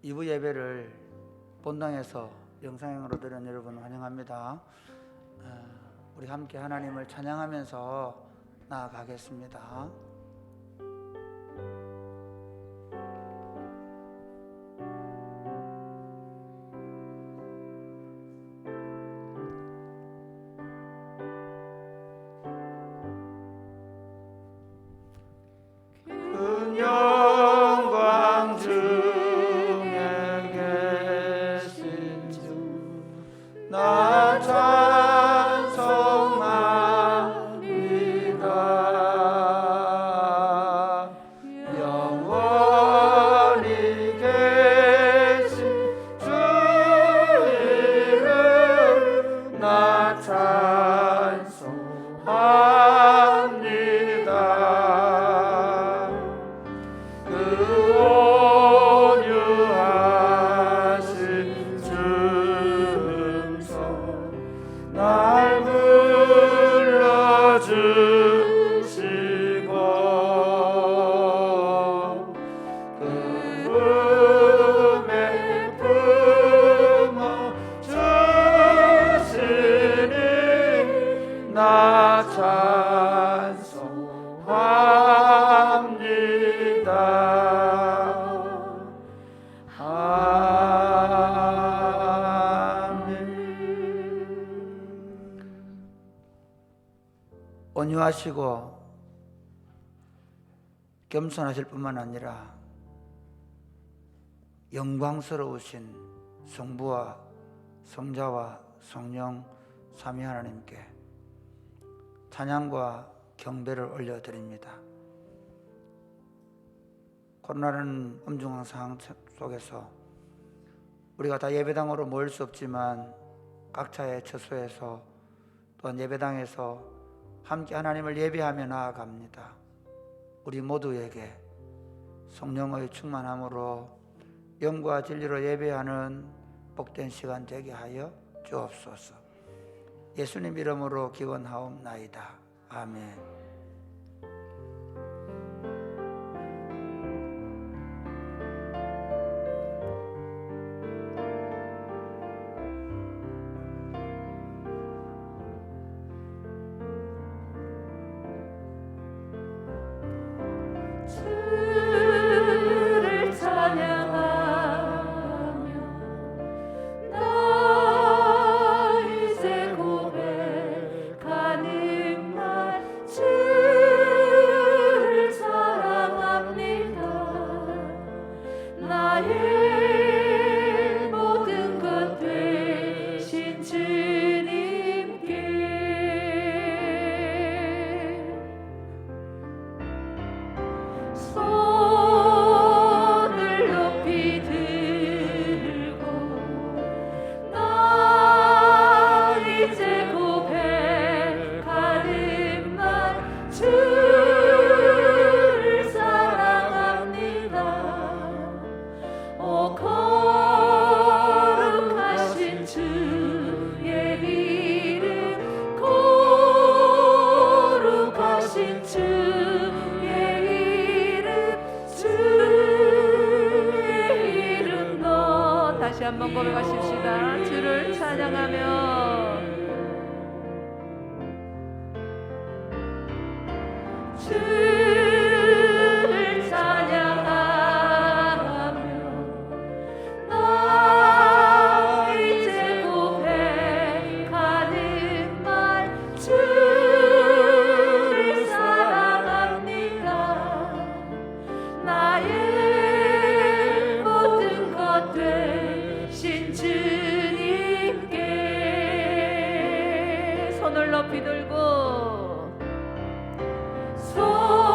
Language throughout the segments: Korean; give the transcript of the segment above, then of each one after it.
2부 예배를 본당에서 영상으로 드리는 여러분 환영합니다. 우리 함께 하나님을 찬양하면서 나아가겠습니다. 영광 중에 계신 주 나 찬송합니다. 영원히 계신 주 이름 나 찬송합니다. 날 불러주시고 그 품에 품어주시니 나 찬송합니다. 온유하시고 겸손하실 뿐만 아니라 영광스러우신 성부와 성자와 성령 삼위 하나님께 찬양과 경배를 올려드립니다. 코로나라는 엄중한 상황 속에서 우리가 다 예배당으로 모일 수 없지만 각자의 처소에서 또한 예배당에서 함께 하나님을 예배하며 나아갑니다. 우리 모두에게 성령의 충만함으로 영과 진리로 예배하는 복된 시간 되게 하여 주옵소서. 예수님 이름으로 기원하옵나이다. 아멘. 주를 찬양하며 나 이제 고백하는 말 주를 사랑합니다. 나의 모든 것 되신 주님께 손을 높이 들고 나 이제 고백하는 말 주를 사랑합니다. 오 거룩하신 주의 이름 거룩하신 주의 이름도 다시 한번 고백하십시다. 주를 찬양하며 주를 찬양하며 나 이제 고백하는 말 주를 사랑합니다. 나의 모든 것 되신 주님께 손을 높이 들고 손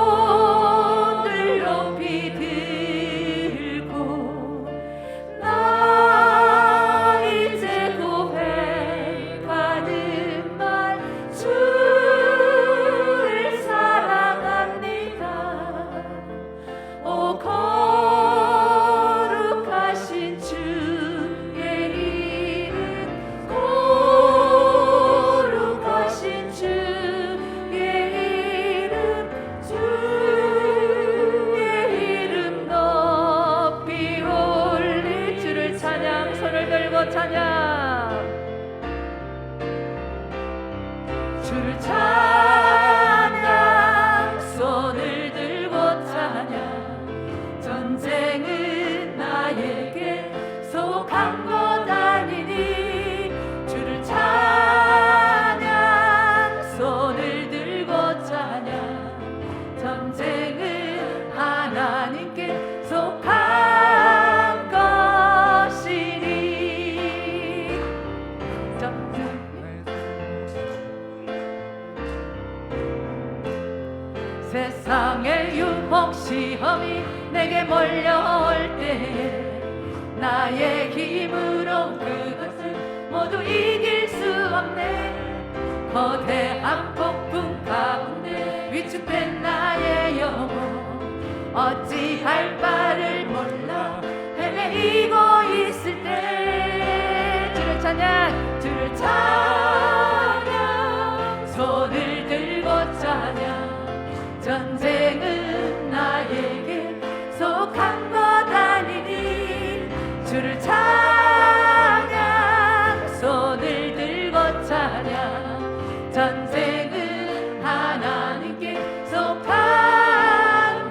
세상의 유혹 시험이 내게 몰려올 때에 나의 힘으로 그것을 모두 이길 수 없네. 거대한 폭풍 가운데 위축된 나의 영혼 어찌할 바를 몰라 헤매이고 있을 때 주를 찬양 주를 찬양 손을 들고 찬양 전쟁은 나에게 속한 것 아니니 주를 찬양 손을 들고 찬양 전쟁은 하나님께 속한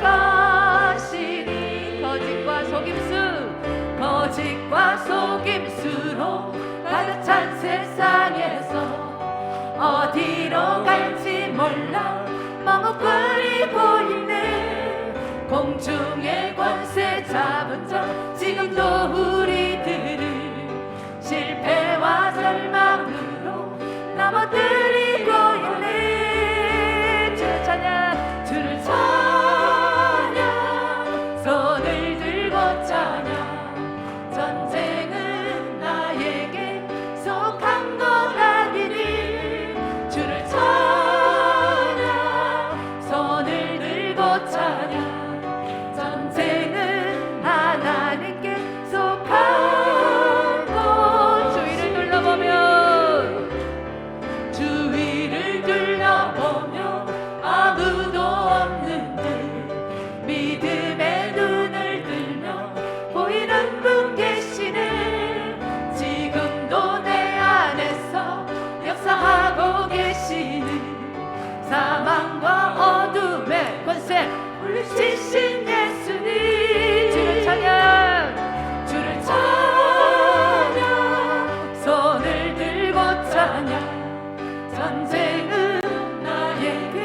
것이니 거짓과 속임수로 가득 찬 세상에서 어디로 갈지 몰라 머뭇거리고 있네. 공중의 권세 잡은 자 지금도 우리들을 실패와 절망으로 넘어뜨리고 있네. 주를 찬양 주를 찬양 손을 들고 찬양 전쟁은 나에게 속한 것 아니니 주를 찬양 손을 들고 찬양 전쟁은 하나님께 속한 것. 주위를 둘러보면 아무도 없는데 믿음의 눈을 들면 보이는 분 계시네. 지금도 내 안에서 역사하고 계시는 사망과 어둠의 권세 물리치신 예수님. 주를 찬양 주를 찬양 손을 들고 찬양 전쟁은 나에게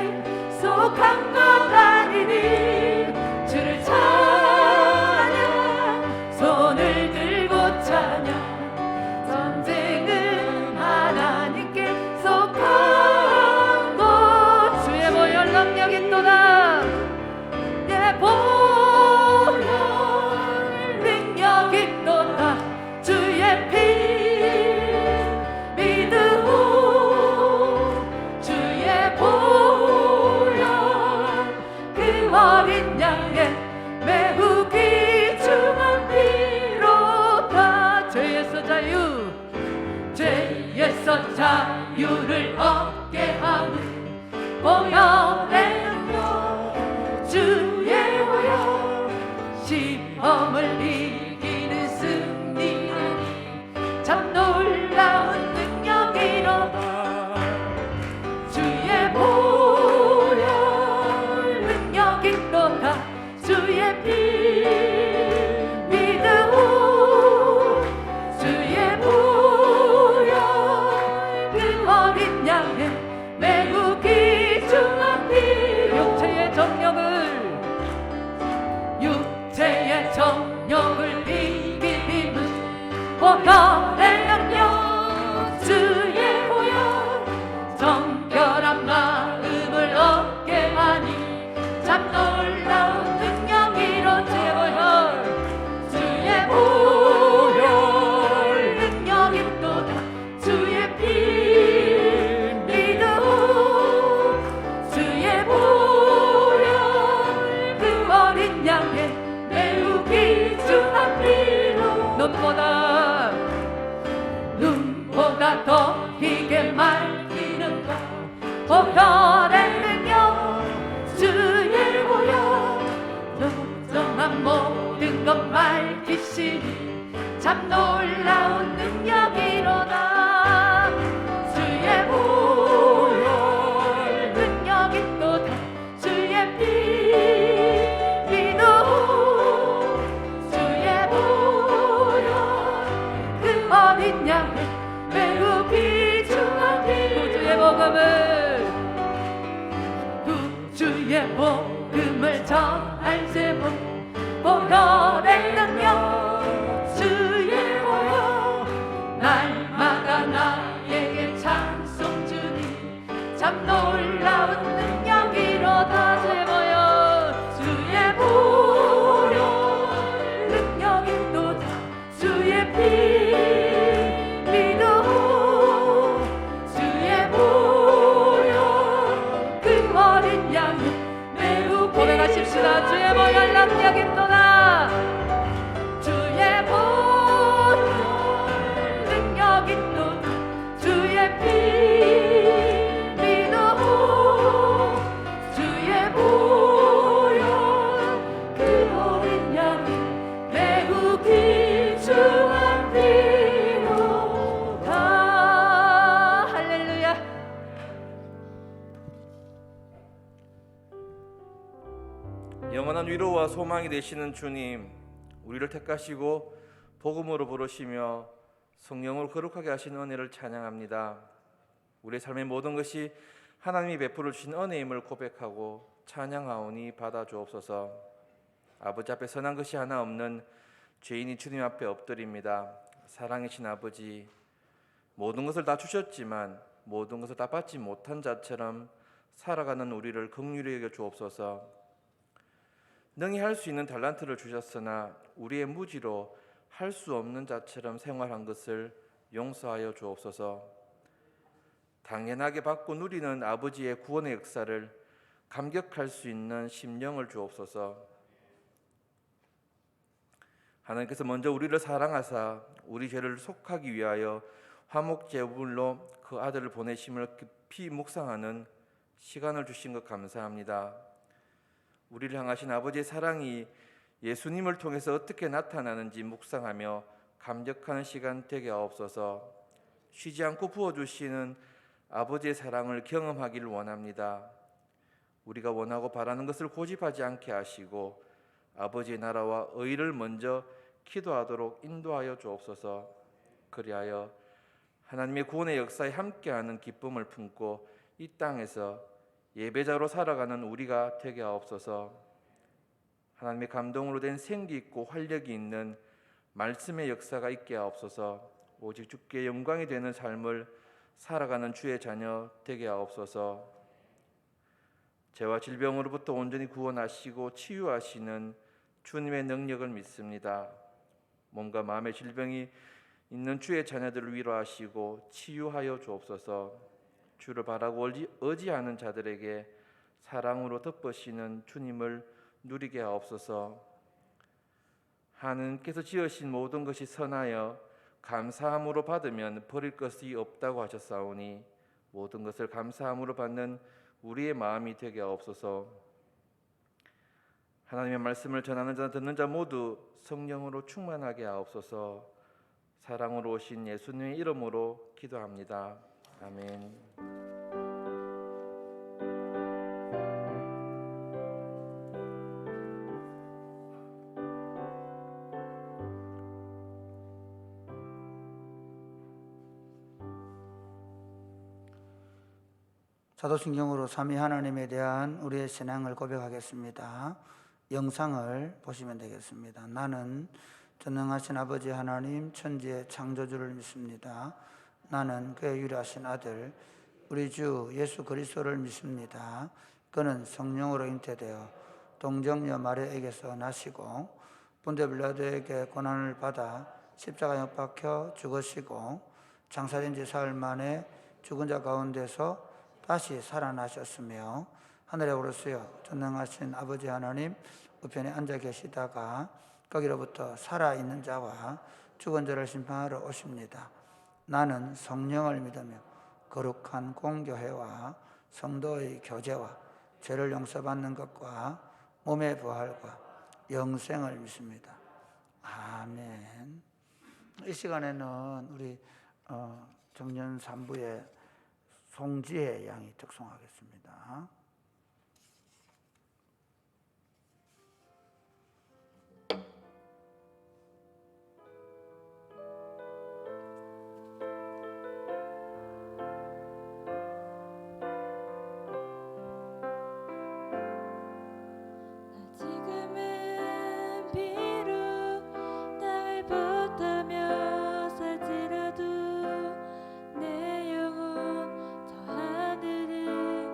속한 것 아니니 주를 찬양 손을 들고 찬양 전쟁은 하나님께 속한 것. 주의 보혈 능력이 또다 내 보혈 능력이 또다 주의 피 믿으오 주의 보혈 그 어린 양의 매우 귀중한 피로다. 죄에서 자유를 얻게 하는 보혈의 능력 주의 보혈 시험을 이기는 승리하니 참 놀라운 능력이로다. 주의 보혈 능력이 또다 주의 피 믿으오 주의 보혈 그 어린 양의 매우 귀중한 피. 육체의 정욕을 이길 힘은 보혈의 능력 주의 보혈 정결한 마음을 얻게 하니 참 놀라운 능력이로 주의 보혈 능력이 또다 주의 피 믿으오 주의 보혈 그 어린 양의 매우 귀중한 피로 눈보다 더 희게 맑히는 것 보혈의 능력 주의 보혈 영정한 모든 것 밝히시니 참 놀라운 능력이로다. 주의 보혈 능력이 또다 주의 피 믿으오 주의 보혈 그 어린 양의 매우 귀중한 피. 구주의 복음을 전할 제목 보혈의 능력 주의 보혈 날마다 나에게 찬송 주니 참 놀라운 능력이로다. 하시라. 주의 보혈 능력있도다. 주의 보혈 능력있도다. 주의 피 믿어. 주의 보혈 그 어린 양이 매우 귀중한 피로다. 할렐루야. 영원한 위로와 소망이 되시는 주님, 우리를 택하시고 복음으로 부르시며 성령으로 거룩하게 하신 은혜를 찬양합니다. 우리의 삶의 모든 것이 하나님이 베풀어 주신 은혜임을 고백하고 찬양하오니 받아주옵소서. 아버지 앞에 선한 것이 하나 없는 죄인이 주님 앞에 엎드립니다. 사랑이신 아버지, 모든 것을 다 주셨지만 모든 것을 다 받지 못한 자처럼 살아가는 우리를 긍휼히 여겨 주옵소서. 능히 할 수 있는 달란트를 주셨으나 우리의 무지로 할 수 없는 자처럼 생활한 것을 용서하여 주옵소서. 당연하게 받고 누리는 아버지의 구원의 역사를 감격할 수 있는 심령을 주옵소서. 하나님께서 먼저 우리를 사랑하사 우리 죄를 속하기 위하여 화목제물로 그 아들을 보내심을 깊이 묵상하는 시간을 주신 것 감사합니다. 우리를 향하신 아버지의 사랑이 예수님을 통해서 어떻게 나타나는지 묵상하며 감격하는 시간 되게 하옵소서. 쉬지 않고 부어주시는 아버지의 사랑을 경험하기를 원합니다. 우리가 원하고 바라는 것을 고집하지 않게 하시고 아버지의 나라와 의를 먼저 기도하도록 인도하여 주옵소서. 그리하여 하나님의 구원의 역사에 함께하는 기쁨을 품고 이 땅에서 예배자로 살아가는 우리가 되게 하옵소서. 하나님의 감동으로 된 생기 있고 활력이 있는 말씀의 역사가 있게 하옵소서. 오직 주께 영광이 되는 삶을 살아가는 주의 자녀 되게 하옵소서. 죄와 질병으로부터 온전히 구원하시고 치유하시는 주님의 능력을 믿습니다. 몸과 마음의 질병이 있는 주의 자녀들을 위로하시고 치유하여 주옵소서. 주를 바라고 의지하는 자들에게 사랑으로 덮으시는 주님을 누리게 하옵소서. 하나님께서 지으신 모든 것이 선하여 감사함으로 받으면 버릴 것이 없다고 하셨사오니 모든 것을 감사함으로 받는 우리의 마음이 되게 하옵소서. 하나님의 말씀을 전하는 자 듣는 자 모두 성령으로 충만하게 하옵소서. 사랑으로 오신 예수님의 이름으로 기도합니다. 아멘. 사도신경으로 삼위 하나님에 대한 우리의 신앙을 고백하겠습니다. 영상을 보시면 되겠습니다. 나는 전능하신 아버지 하나님 천지의 창조주를 믿습니다. 나는 그의 유일하신 아들 우리 주 예수 그리스도를 믿습니다. 그는 성령으로 잉태되어 동정녀 마리아에게서 나시고 본데 빌라도에게 고난을 받아 십자가에 못 박혀 죽으시고 장사된 지 사흘 만에 죽은 자 가운데서 다시 살아나셨으며 하늘에 오르시어 전능하신 아버지 하나님 우편에 앉아 계시다가 거기로부터 살아있는 자와 죽은 자를 심판하러 오십니다. 나는 성령을 믿으며 거룩한 공교회와 성도의 교제와 죄를 용서받는 것과 몸의 부활과 영생을 믿습니다. 아멘. 이 시간에는 우리 정년 3부의 송지혜 양이 특송하겠습니다. 내 영혼 저 하늘을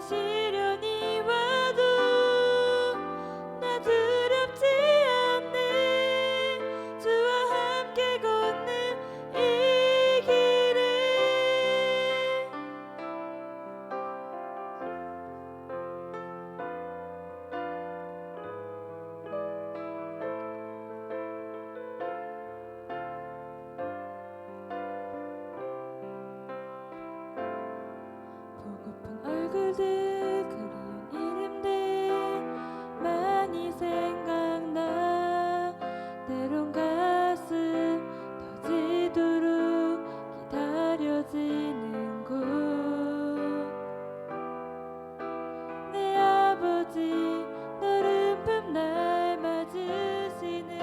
시련이 와도 나 두렵지 않네. 주와 함께 걷는 이 길에 보고픈 얼굴들 그리운 이름들 많이 생각나. 때론 가슴 터지도록 기다려지는 곳. 내 아버지 너른 봄날 맞으시는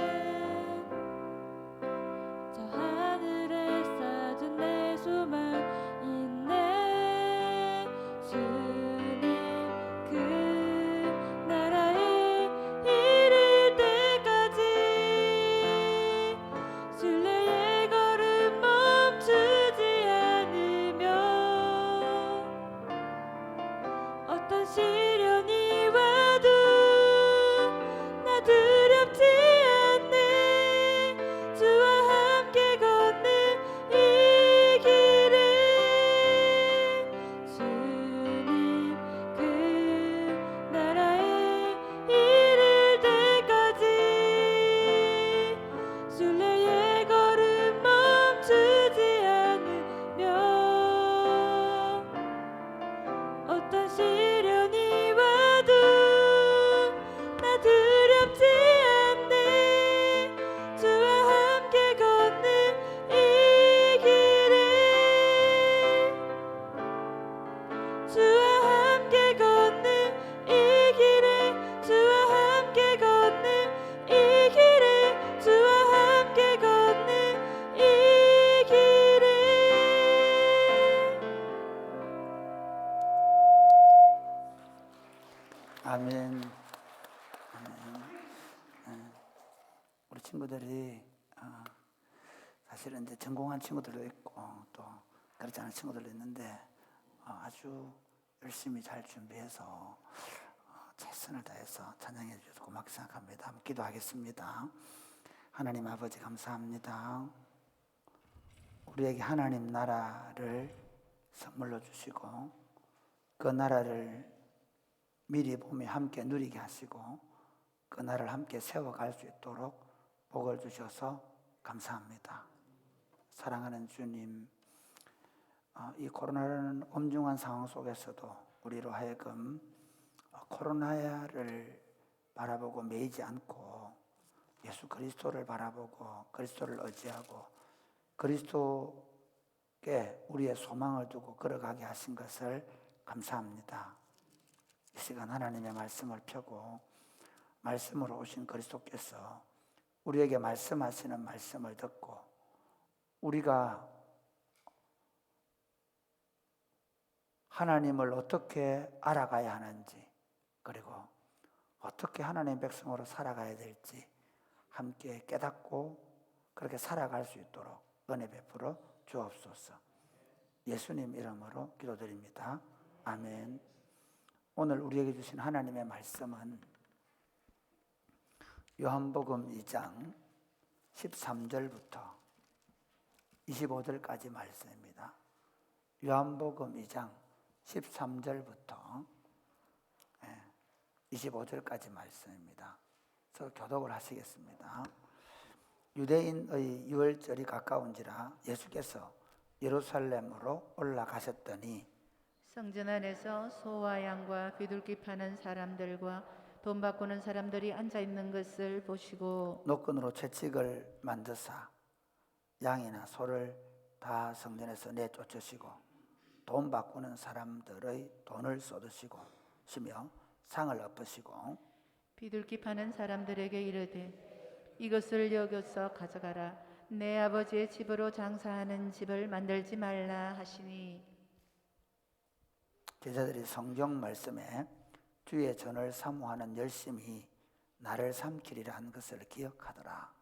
저 하늘에 쌓여준 내 소망 있네. 주님 그 나라에 이를 때까지 순례의 걸음 멈추지 않으며 어떤 시련이 와도 나 두렵지 않네. 주와 함께 걷는 이 길에 주님 그 나라에 이를 때까지 순례의 걸음 멈추지 않으며 어떤 시련이 와도 나 두렵지 않네. 주와 함께 걷는 이 길에 주와 함께 걷는 이 길에 주와 함께 걷는 이 길에 주와 함께 걷는 이 길에 아멘. 우리 친구들이 사실은 이제 전공한 친구들도 있고 또 그렇지 않은 친구들도 있는데 아주 열심히 잘 준비해서 최선을 다해서 찬양해 주셔서 고맙게 생각합니다. 한번 기도하겠습니다. 하나님 아버지 감사합니다. 우리에게 하나님 나라를 선물로 주시고 그 나라를 미리 보며 함께 누리게 하시고 그 나라를 함께 세워갈 수 있도록 복을 주셔서 감사합니다. 사랑하는 주님, 이 코로나라는 엄중한 상황 속에서도 우리로 하여금 코로나를 바라보고 매이지 않고 예수 그리스도를 바라보고 그리스도를 의지하고 그리스도께 우리의 소망을 두고 걸어가게 하신 것을 감사합니다. 이 시간 하나님의 말씀을 펴고 말씀으로 오신 그리스도께서 우리에게 말씀하시는 말씀을 듣고 우리가 하나님을 어떻게 알아가야 하는지 그리고 어떻게 하나님의 백성으로 살아가야 될지 함께 깨닫고 그렇게 살아갈 수 있도록 은혜 베풀어 주옵소서. 예수님 이름으로 기도드립니다. 아멘. 오늘 우리에게 주신 하나님의 말씀은 요한복음 2장 13절부터 25절까지 말씀입니다. 요한복음 2장 13절부터 25절까지 말씀입니다. 그래서 교독을 하시겠습니다. 유대인의 유월절이 가까운지라 예수께서 예루살렘으로 올라가셨더니 성전 안에서 소와 양과 비둘기 파는 사람들과 돈 바꾸는 사람들이 앉아 있는 것을 보시고 노끈으로 채찍을 만드사 양이나 소를 다 성전에서 내쫓으시고 돈 바꾸는 사람들의 돈을 쏟으시고 시며 상을 엎으시고 비둘기 파는 사람들에게 이르되 이것을 여겨서 가져가라. 내 아버지의 집으로 장사하는 집을 만들지 말라 하시니 제자들이 성경 말씀에 주의 전을 사모하는 열심히 나를 삼키리라 한 것을 기억하더라.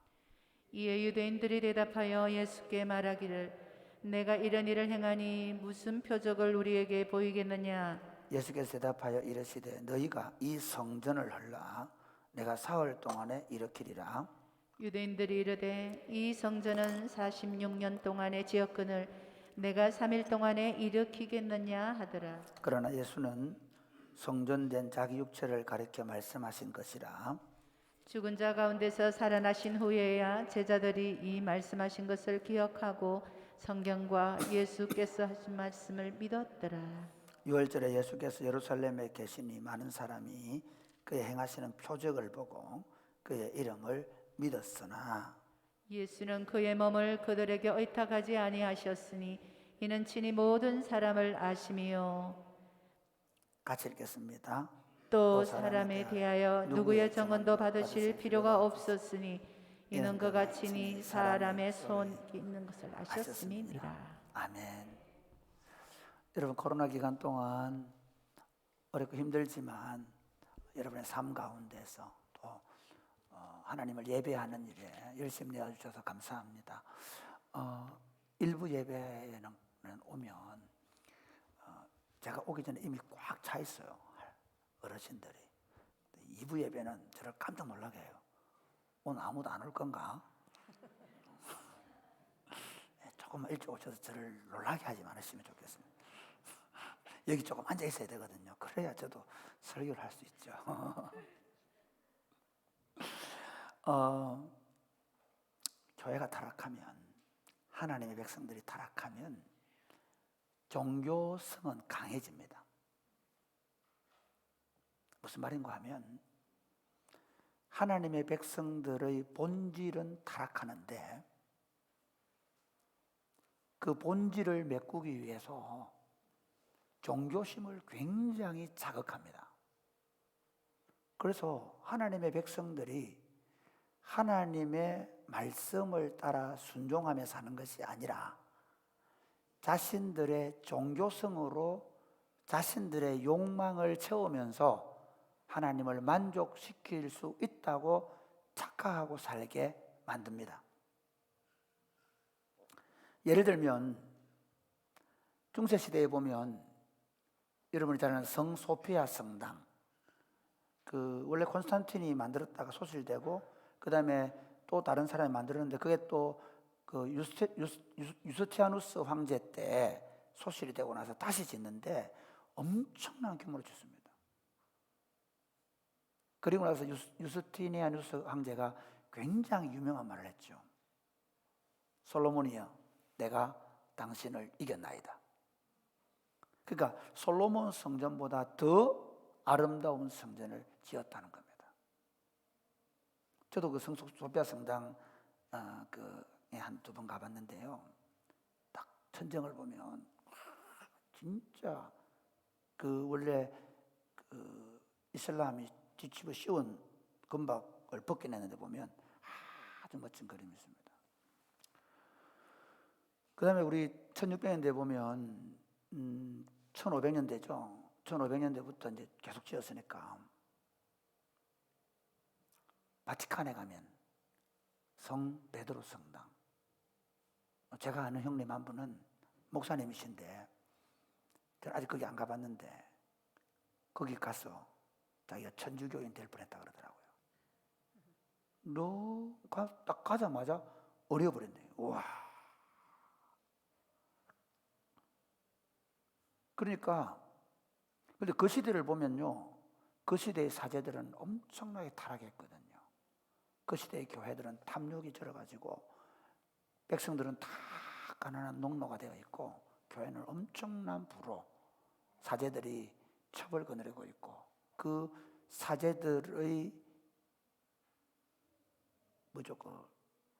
이에 유대인들이 대답하여 예수께 말하기를 내가 이런 일을 행하니 무슨 표적을 우리에게 보이겠느냐. 예수께서 대답하여 이르시되 너희가 이 성전을 헐라 내가 사흘 동안에 일으키리라. 유대인들이 이르되 이 성전은 46년 동안의 지역근을 내가 3일 동안에 일으키겠느냐 하더라. 그러나 예수는 성전된 자기 육체를 가리켜 말씀하신 것이라. 죽은 자 가운데서 살아나신 후에야 제자들이 이 말씀하신 것을 기억하고 성경과 예수께서 하신 말씀을 믿었더라. 유월절에 예수께서 예루살렘에 계시니 많은 사람이 그의 행하시는 표적을 보고 그의 이름을 믿었으나 예수는 그의 몸을 그들에게 의탁하지 아니하셨으니 이는 친히 모든 사람을 아심이요 같이 읽겠습니다. 또 사람에 대하여 누구의 정언도 받으실 필요가 없었으니 이는 그가 친히 사람의 손 있는 것을 아셨음이니라. 아멘. 여러분 코로나 기간 동안 어렵고 힘들지만 여러분의 삶 가운데서 또 하나님을 예배하는 일에 열심히 내어주셔서 감사합니다. 일부 예배에는 오면 제가 오기 전에 이미 꽉 차 있어요. 어르신들이. 2부 예배는 저를 깜짝 놀라게 해요. 오늘 아무도 안 올 건가? 조금만 일찍 오셔서 저를 놀라게 하지 않으시면 좋겠습니다. 여기 조금 앉아 있어야 되거든요. 그래야 저도 설교를 할 수 있죠. 교회가 타락하면, 하나님의 백성들이 타락하면 종교성은 강해집니다. 무슨 말인가 하면 하나님의 백성들의 본질은 타락하는데 그 본질을 메꾸기 위해서 종교심을 굉장히 자극합니다. 그래서 하나님의 백성들이 하나님의 말씀을 따라 순종하며 사는 것이 아니라 자신들의 종교성으로 자신들의 욕망을 채우면서 하나님을 만족시킬 수 있다고 착각하고 살게 만듭니다. 예를 들면 중세시대에 보면 여러분이 잘 아는 성 소피아 성당, 원래 콘스탄틴이 만들었다가 소실되고 그 다음에 또 다른 사람이 만들었는데 그게 또 유스티아누스 황제 때 소실이 되고 나서 다시 짓는데 엄청난 규모로 짓습니다. 그리고 나서 유스티니아누스 황제가 굉장히 유명한 말을 했죠. 솔로몬이여, 내가 당신을 이겼나이다. 그러니까 솔로몬 성전보다 더 아름다운 성전을 지었다는 겁니다. 저도 그 소피아 성당 한두 번 가봤는데요. 딱 천정을 보면 진짜 원래 이슬람이 뒤집어 씌운 금박을 벗겨내는데 보면 아주 멋진 그림이 있습니다. 그 다음에 우리 1600년대 보면 1500년대죠. 1500년대부터 이제 계속 지었으니까 바티칸에 가면 성 베드로 성당, 제가 아는 형님 한 분은 목사님이신데 저는 아직 거기 안 가봤는데 거기 가서 자기가 천주교인 될 뻔했다 그러더라고요. 딱 가자마자 어려버렸네요. 와. 그러니까 근데 그 시대를 보면요, 그 시대의 사제들은 엄청나게 타락했거든요. 그 시대의 교회들은 탐욕이 절어가지고 백성들은 다 가난한 농노가 되어 있고 교회는 엄청난 부로 사제들이 첩을 거느리고 있고 그 사제들의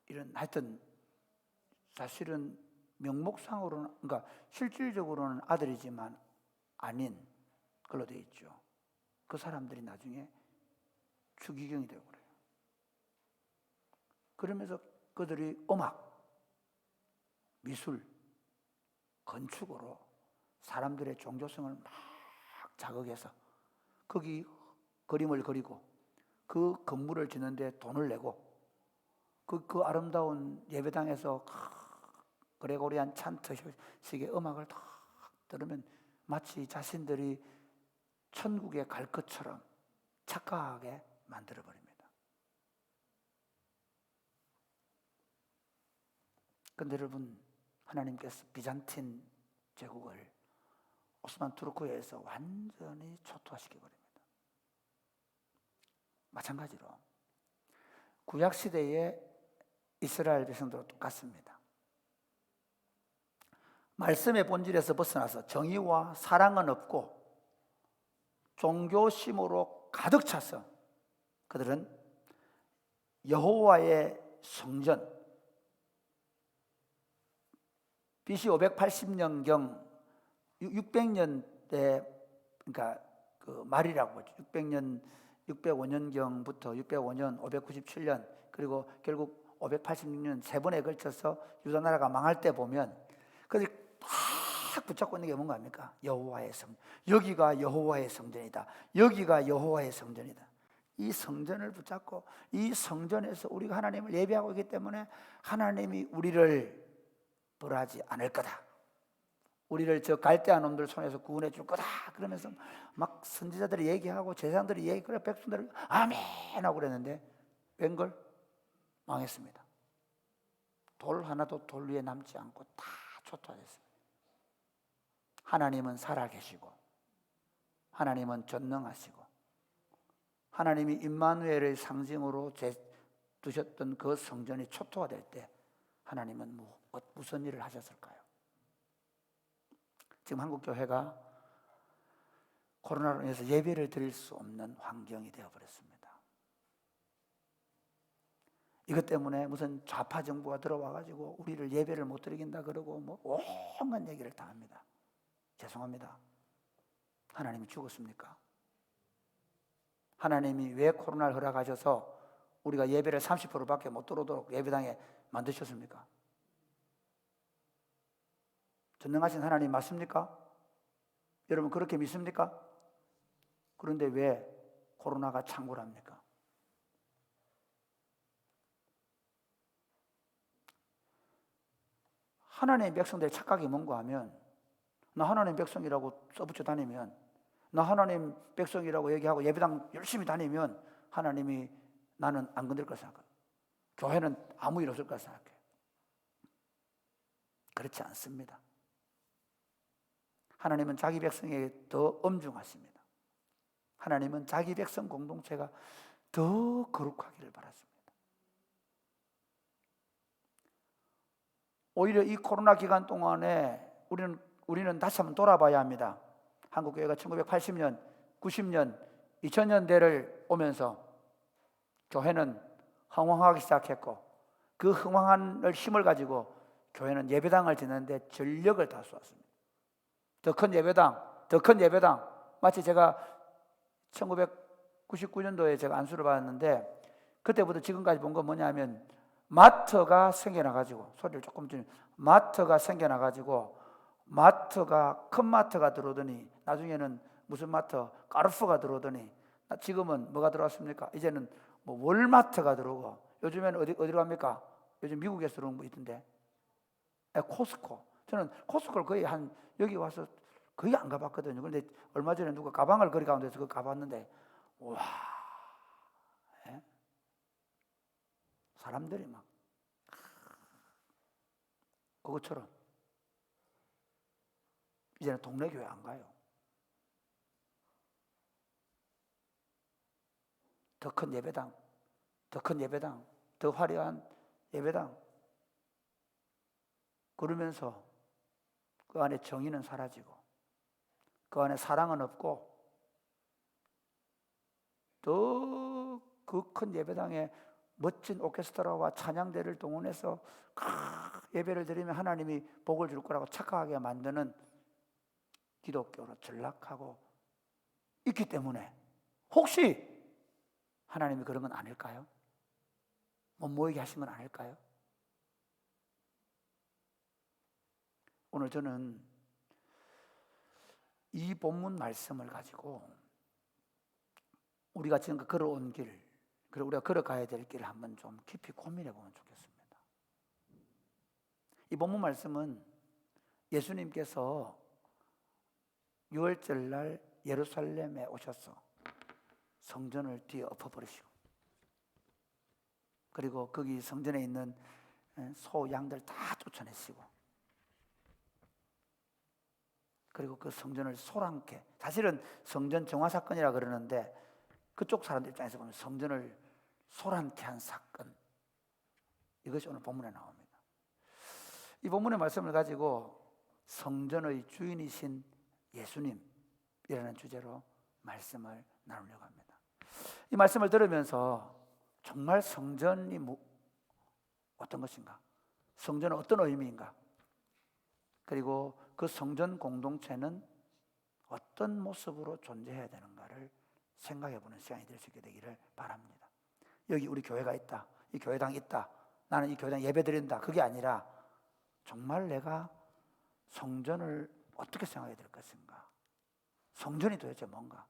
이런 하여튼 사실은 명목상으로는 그러니까 실질적으로는 아들이지만 아닌 걸로 되어 있죠. 그 사람들이 나중에 추기경이 되고 그래요. 그러면서 그들이 음악, 미술, 건축으로 사람들의 종교성을 막 자극해서 거기 그림을 그리고 그 건물을 짓는데 돈을 내고 그 아름다운 예배당에서 그레고리안 찬트식의 음악을 딱 들으면 마치 자신들이 천국에 갈 것처럼 착각하게 만들어버립니다. 그런데 여러분, 하나님께서 비잔틴 제국을 오스만 투르크에서 완전히 초토화시켜버립니다. 마찬가지로 구약시대의 이스라엘 백성들도 똑같습니다. 말씀의 본질에서 벗어나서 정의와 사랑은 없고 종교심으로 가득 차서 그들은 여호와의 성전, BC 580년경 600년대, 그러니까 그 말이라고 하죠. 605년경부터 605년, 597년, 그리고 결국 586년 세 번에 걸쳐서 유다 나라가 망할 때 보면 그들이 딱 붙잡고 있는 게 뭔가 합니까? 여호와의 성전. 여기가 여호와의 성전이다. 여기가 여호와의 성전이다. 이 성전을 붙잡고 이 성전에서 우리가 하나님을 예배하고 있기 때문에 하나님이 우리를 벌하지 않을 거다. 우리를 저 갈대아 놈들 손에서 구원해 줄 거다. 그러면서 막 선지자들이 얘기하고 제사장들이 얘기하고 백성들이 아멘 하고 그랬는데 웬걸? 망했습니다. 돌 하나도 돌 위에 남지 않고 다 초토화됐습니다. 하나님은 살아계시고 하나님은 전능하시고 하나님이 임마누엘의 상징으로 두셨던 그 성전이 초토화될 때 하나님은 무슨 일을 하셨을까요? 지금 한국교회가 코로나로 인해서 예배를 드릴 수 없는 환경이 되어버렸습니다. 이것 때문에 무슨 좌파 정부가 들어와가지고 우리를 예배를 못 드리긴다 그러고 뭐 온갖 얘기를 다 합니다. 죄송합니다. 하나님이 죽었습니까? 하나님이 왜 코로나를 허락하셔서 우리가 예배를 30%밖에 못 들어오도록 예배당에 만드셨습니까? 전능하신 하나님 맞습니까? 여러분 그렇게 믿습니까? 그런데 왜 코로나가 창궐합니까? 하나님의 백성들의 착각이 뭔가 하면 나 하나님 백성이라고 써붙여 다니면 나 하나님 백성이라고 얘기하고 예배당 열심히 다니면 하나님이 나는 안 건들 걸 생각해요. 교회는 아무 일 없을 걸 생각해요. 그렇지 않습니다. 하나님은 자기 백성에게 더 엄중하십니다. 하나님은 자기 백성 공동체가 더 거룩하기를 바랐습니다. 오히려 이 코로나 기간 동안에 우리는 다시 한번 돌아봐야 합니다. 한국교회가 1980년, 90년, 2000년대를 오면서 교회는 흥황하기 시작했고 그 흥황한 힘을 가지고 교회는 예배당을 짓는데 전력을 다 쏟았습니다. 더 큰 예배당, 더 큰 예배당. 마치 제가 1999년도에 제가 안수를 받았는데 그때부터 지금까지 본 건 뭐냐면 마트가 생겨나가지고 소리를 조금 좀 마트가 생겨나가지고 마트가 큰 마트가 들어오더니 나중에는 무슨 마트 까르푸가 들어오더니 지금은 뭐가 들어왔습니까? 이제는 뭐 월마트가 들어오고 요즘에는 어디로 갑니까? 요즘 미국에서 들어온 거 있던데 코스코. 저는 코스코를 거의 여기 와서 거의 안 가봤거든요. 그런데 얼마 전에 누가 가방을 거리 가운데서 그거 가봤는데 와, 예? 사람들이 막 그것처럼 이제는 동네 교회 안 가요. 더 큰 예배당, 더 큰 예배당, 더 화려한 예배당. 그러면서 그 안에 정의는 사라지고 그 안에 사랑은 없고 더 그 큰 예배당에 멋진 오케스트라와 찬양대를 동원해서 예배를 드리면 하나님이 복을 줄 거라고 착각하게 만드는 기독교로 전락하고 있기 때문에 혹시 하나님이 그런 건 아닐까요? 못 모이게 하신 건 아닐까요? 오늘 저는 이 본문 말씀을 가지고 우리가 지금 걸어온 길, 그리고 우리가 걸어가야 될 길을 한번 좀 깊이 고민해 보면 좋겠습니다. 이 본문 말씀은 예수님께서 6월절 날 예루살렘에 오셔서 성전을 뒤에 엎어버리시고, 그리고 거기 성전에 있는 소, 양들 다 쫓아내시고, 그리고 그 성전을 소란케, 사실은 성전 정화 사건이라 그러는데 그쪽 사람들 입장에서 보면 성전을 소란케 한 사건, 이것이 오늘 본문에 나옵니다. 이 본문의 말씀을 가지고 성전의 주인이신 예수님이라는 주제로 말씀을 나누려고 합니다. 이 말씀을 들으면서 정말 성전이 어떤 것인가? 성전은 어떤 의미인가? 그리고 그 성전 공동체는 어떤 모습으로 존재해야 되는가를 생각해 보는 시간이 될 수 있게 되기를 바랍니다. 여기 우리 교회가 있다, 이 교회당이 있다, 나는 이 교회당 예배 드린다, 그게 아니라 정말 내가 성전을 어떻게 생각해야 될 것인가? 성전이 도대체 뭔가?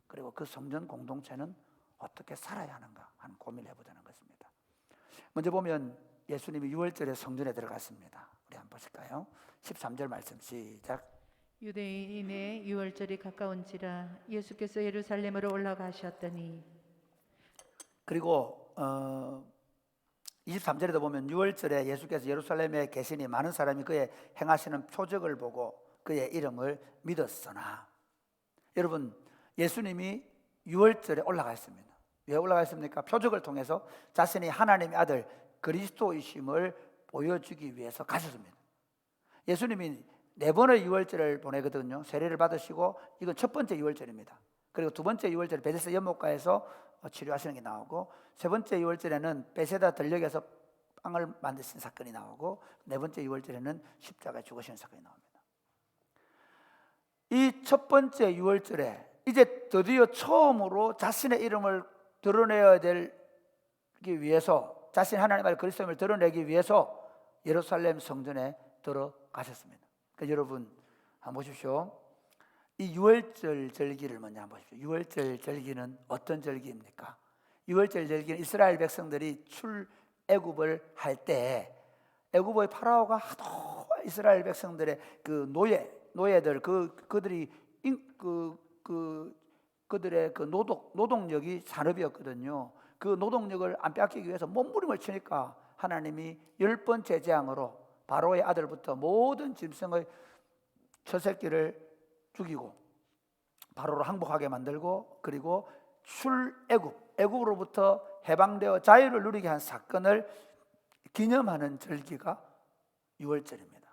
그리고 그 성전 공동체는 어떻게 살아야 하는가 하는 고민을 해보자는 것입니다. 먼저 보면 예수님이 6월절에 성전에 들어갔습니다. 우리 한번 보실까요? 13절 말씀 시작. 유대인의 유월절이 가까운지라 예수께서 예루살렘으로 올라가셨더니. 그리고 23절에도 보면 6월절에 예수께서 예루살렘에 계시니 많은 사람이 그의 행하시는 표적을 보고 그의 이름을 믿었으나. 여러분, 예수님이 6월절에 올라갔습니다. 왜 올라갔습니까? 표적을 통해서 자신이 하나님의 아들 그리스도이심을 보여주기 위해서 가셨습니다. 예수님이 4번의 6월절을 보내거든요. 세례를 받으시고, 이건 첫 번째 6월절입니다. 그리고 두 번째 6월절에 베데스다 연못가에서 치료하시는 게 나오고, 세 번째 6월절에는 베세다 들녘에서 빵을 만드신 사건이 나오고, 네 번째 6월절에는 십자가에 죽으시는 사건이 나옵니다. 이 첫 번째 6월절에 이제 드디어 처음으로 자신의 이름을 드러내야 되기 위해서, 자신 하나님의 아들 그리스도임을 드러내기 위해서 예루살렘 성전에 들어가셨습니다. 그러니까 여러분 한번 보십시오. 이 6월절 절기를 먼저 한번 보십시오. 6월절 절기는 어떤 절기입니까? 6월절 절기는 이스라엘 백성들이 출애굽을 할 때, 애굽의 파라오가 하도 이스라엘 백성들의 그 노예들, 그들이 그들의 그 노동력이 산업이었거든요. 그 노동력을 안 뺏기기 위해서 몸부림을 치니까 하나님이 10번째 재앙으로 바로의 아들부터 모든 짐승의 첫 새끼를 죽이고 바로로 항복하게 만들고, 그리고 애굽으로부터 해방되어 자유를 누리게 한 사건을 기념하는 절기가 6월절입니다.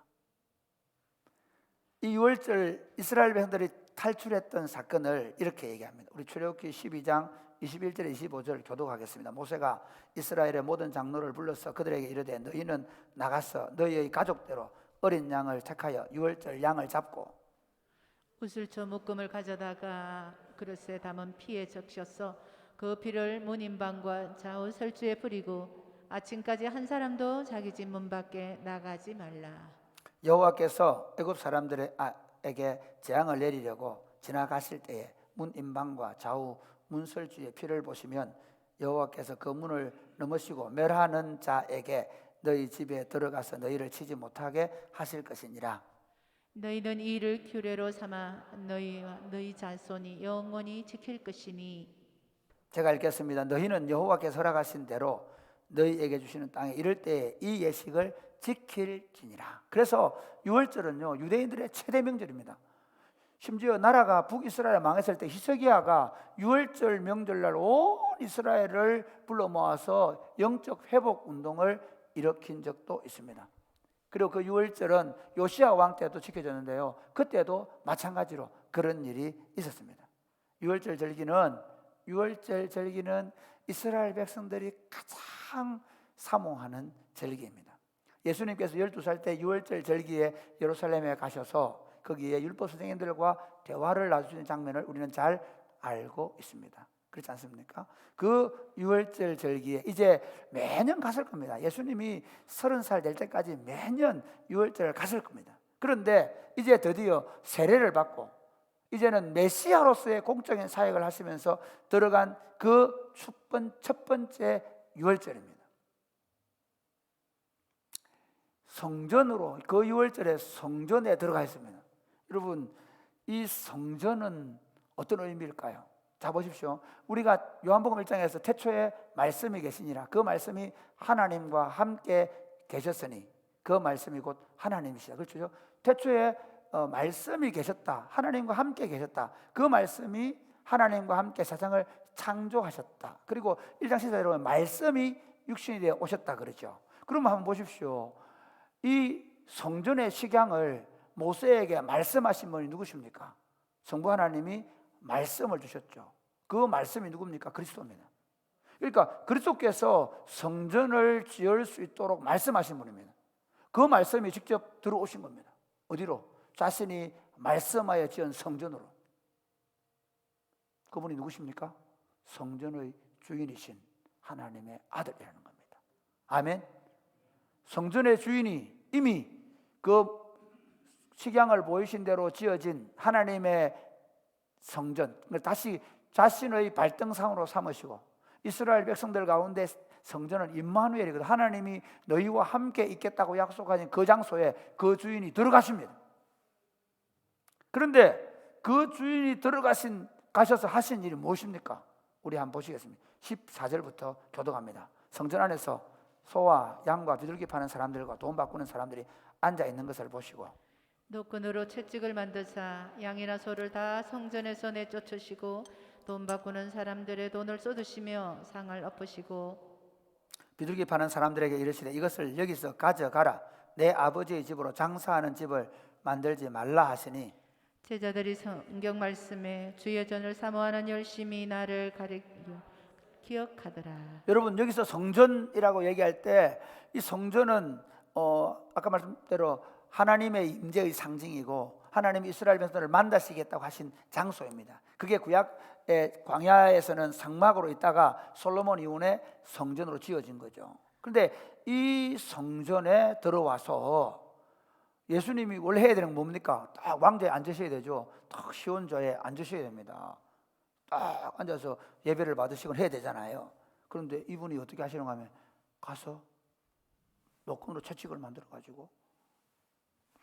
이 6월절 이스라엘 백성들이 탈출했던 사건을 이렇게 얘기합니다. 우리 출애굽기 12장 21절에 25절 교독하겠습니다. 모세가 이스라엘의 모든 장로를 불러서 그들에게 이르되 너희는 나가서 너희의 가족대로 어린 양을 택하여 6월절 양을 잡고 우슬초 묶음을 가져다가 그릇에 담은 피에 적셔서 그 피를 문인방과 좌우 설주에 뿌리고 아침까지 한 사람도 자기 집 문 밖에 나가지 말라. 여호와께서 애굽 사람들에게 재앙을 내리려고 지나가실 때에 문인방과 좌우 문설주의 피를 보시면 여호와께서 그 문을 넘으시고 멸하는 자에게 너희 집에 들어가서 너희를 치지 못하게 하실 것이니라. 너희는 이 일을 규례로 삼아 너희와 너희 자손이 영원히 지킬 것이니. 제가 읽겠습니다. 너희는 여호와께서 허락하신 대로 너희에게 주시는 땅에 이를 때에 이 예식을 지킬지니라. 그래서 6월절은요 유대인들의 최대 명절입니다. 심지어 나라가 북이스라엘 망했을 때 히스기야가 6월절 명절날 온 이스라엘을 불러 모아서 영적 회복 운동을 일으킨 적도 있습니다. 그리고 그 6월절은 요시야 왕 때도 지켜졌는데요, 그때도 마찬가지로 그런 일이 있었습니다. 6월절 절기는 이스라엘 백성들이 가장 사모하는 절기입니다. 예수님께서 12살 때 6월절 절기에 예루살렘에 가셔서 거기에 율법 선생님들과 대화를 나누시는 장면을 우리는 잘 알고 있습니다. 그렇지 않습니까? 그 6월절 절기에 이제 매년 갔을 겁니다. 예수님이 30살 될 때까지 매년 6월절을 갔을 겁니다. 그런데 이제 드디어 세례를 받고 이제는 메시아로서의 공적인 사역을 하시면서 들어간 그 첫 번째 6월절입니다. 성전으로, 그 6월절에 성전에 들어가 있습니다. 여러분, 이 성전은 어떤 의미일까요? 자 보십시오. 우리가 요한복음 1장에서 태초에 말씀이 계시니라, 그 말씀이 하나님과 함께 계셨으니 그 말씀이 곧 하나님이시다. 그렇죠? 태초에 말씀이 계셨다. 하나님과 함께 계셨다. 그 말씀이 하나님과 함께 세상을 창조하셨다. 그리고 1장 14절에 보면 말씀이 육신이 되어 오셨다 그러죠. 그러면 한번 보십시오. 이 성전의 식양을 모세에게 말씀하신 분이 누구십니까? 성부 하나님이 말씀을 주셨죠. 그 말씀이 누굽니까? 그리스도입니다. 그러니까 그리스도께서 성전을 지을 수 있도록 말씀하신 분입니다. 그 말씀이 직접 들어오신 겁니다. 어디로? 자신이 말씀하여 지은 성전으로. 그분이 누구십니까? 성전의 주인이신 하나님의 아들이라는 겁니다. 아멘. 성전의 주인이 이미 그 식양을 보이신 대로 지어진 하나님의 성전, 다시 자신의 발등상으로 삼으시고, 이스라엘 백성들 가운데 성전은 임마누엘이거든. 하나님이 너희와 함께 있겠다고 약속하신 그 장소에 그 주인이 들어가십니다. 그런데 그 주인이 가셔서 하신 일이 무엇입니까? 우리 한번 보시겠습니다. 14절부터 교독합니다. 성전 안에서 소와 양과 비둘기 파는 사람들과 돈 바꾸는 사람들이 앉아 있는 것을 보시고, 노끈으로 채찍을 만드사 양이나 소를 다 성전에서 내쫓으시고 돈 바꾸는 사람들의 돈을 쏟으시며 상을 엎으시고 비둘기 파는 사람들에게 이르시되 이것을 여기서 가져가라. 내 아버지의 집으로 장사하는 집을 만들지 말라 하시니, 제자들이 성경 말씀에 주의 전을 사모하는 열심히 나를 기억하더라. 여러분 여기서 성전이라고 얘기할 때 이 성전은 아까 말씀대로 하나님의 임재의 상징이고 하나님이 이스라엘 백성들을 만나시겠다고 하신 장소입니다. 그게 구약의 광야에서는 성막으로 있다가 솔로몬 이후에 성전으로 지어진 거죠. 그런데 이 성전에 들어와서 예수님이 원래 해야 되는 건 뭡니까? 딱 왕좌에 앉으셔야 되죠. 딱 시온좌에 앉으셔야 됩니다. 딱 앉아서 예배를 받으시고 해야 되잖아요. 그런데 이분이 어떻게 하시는가 하면 가서 노끈으로 채찍을 만들어 가지고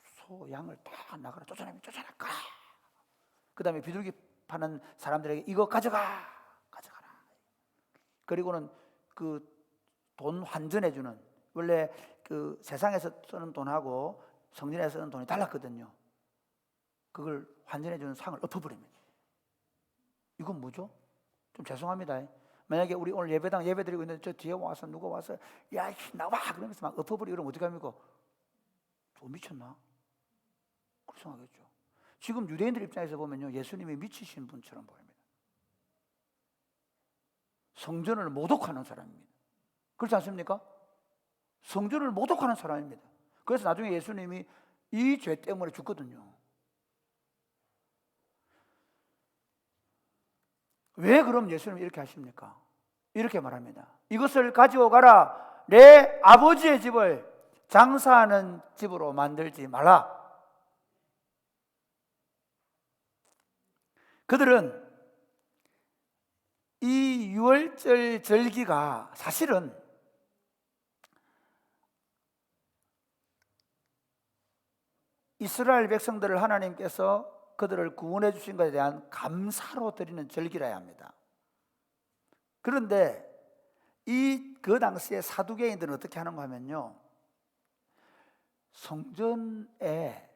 소, 양을 다 나가라, 쫓아내면 쫓아낼까. 그 다음에 비둘기 파는 사람들에게 이거 가져가라. 그리고는 그 돈 환전해주는, 원래 그 세상에서 쓰는 돈하고 성전에서 쓰는 돈이 달랐거든요. 그걸 환전해주는 상을 엎어버립니다. 이건 뭐죠? 좀 죄송합니다. 만약에 우리 오늘 예배당 예배드리고 있는데 저 뒤에 와서 누가 와서 야 나와 그러면서 막 엎어버리고 그러면 어떻게 합니까? 좀 미쳤나? 그렇게 생각하겠죠. 지금 유대인들 입장에서 보면요, 예수님이 미치신 분처럼 보입니다. 성전을 모독하는 사람입니다. 그렇지 않습니까? 성전을 모독하는 사람입니다. 그래서 나중에 예수님이 이 죄 때문에 죽거든요. 왜 그럼 예수님이 이렇게 하십니까? 이렇게 말합니다. 이것을 가지고 가라. 내 아버지의 집을 장사하는 집으로 만들지 말라. 그들은 이 유월절 절기가 사실은 이스라엘 백성들을 하나님께서 그들을 구원해 주신 것에 대한 감사로 드리는 절기라야 합니다. 그런데 그 당시에 사두개인들은 어떻게 하는가 하면요, 성전에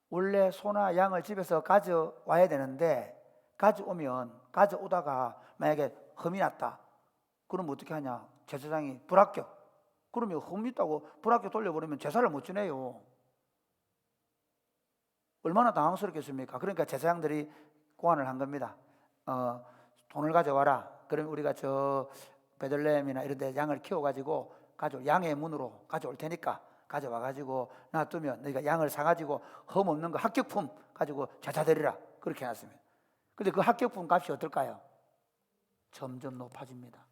원래 소나 양을 집에서 가져와야 되는데 가져오다가 만약에 흠이 났다. 그럼 어떻게 하냐? 제사장이 불합격. 그러면 흠이 있다고 불합격 돌려버리면 제사를 못 지내요. 얼마나 당황스럽겠습니까? 그러니까 제사장들이 고안을 한 겁니다. 돈을 가져와라. 그러면 우리가 저 베들레헴이나 이런 데 양을 키워가지고 양의 문으로 가져올 테니까 가져와가지고 놔두면 너희가 양을 사가지고 흠 없는 거 합격품 가지고 제사 드리라. 그렇게 해놨습니다. 근데 그 합격품 값이 어떨까요? 점점 높아집니다.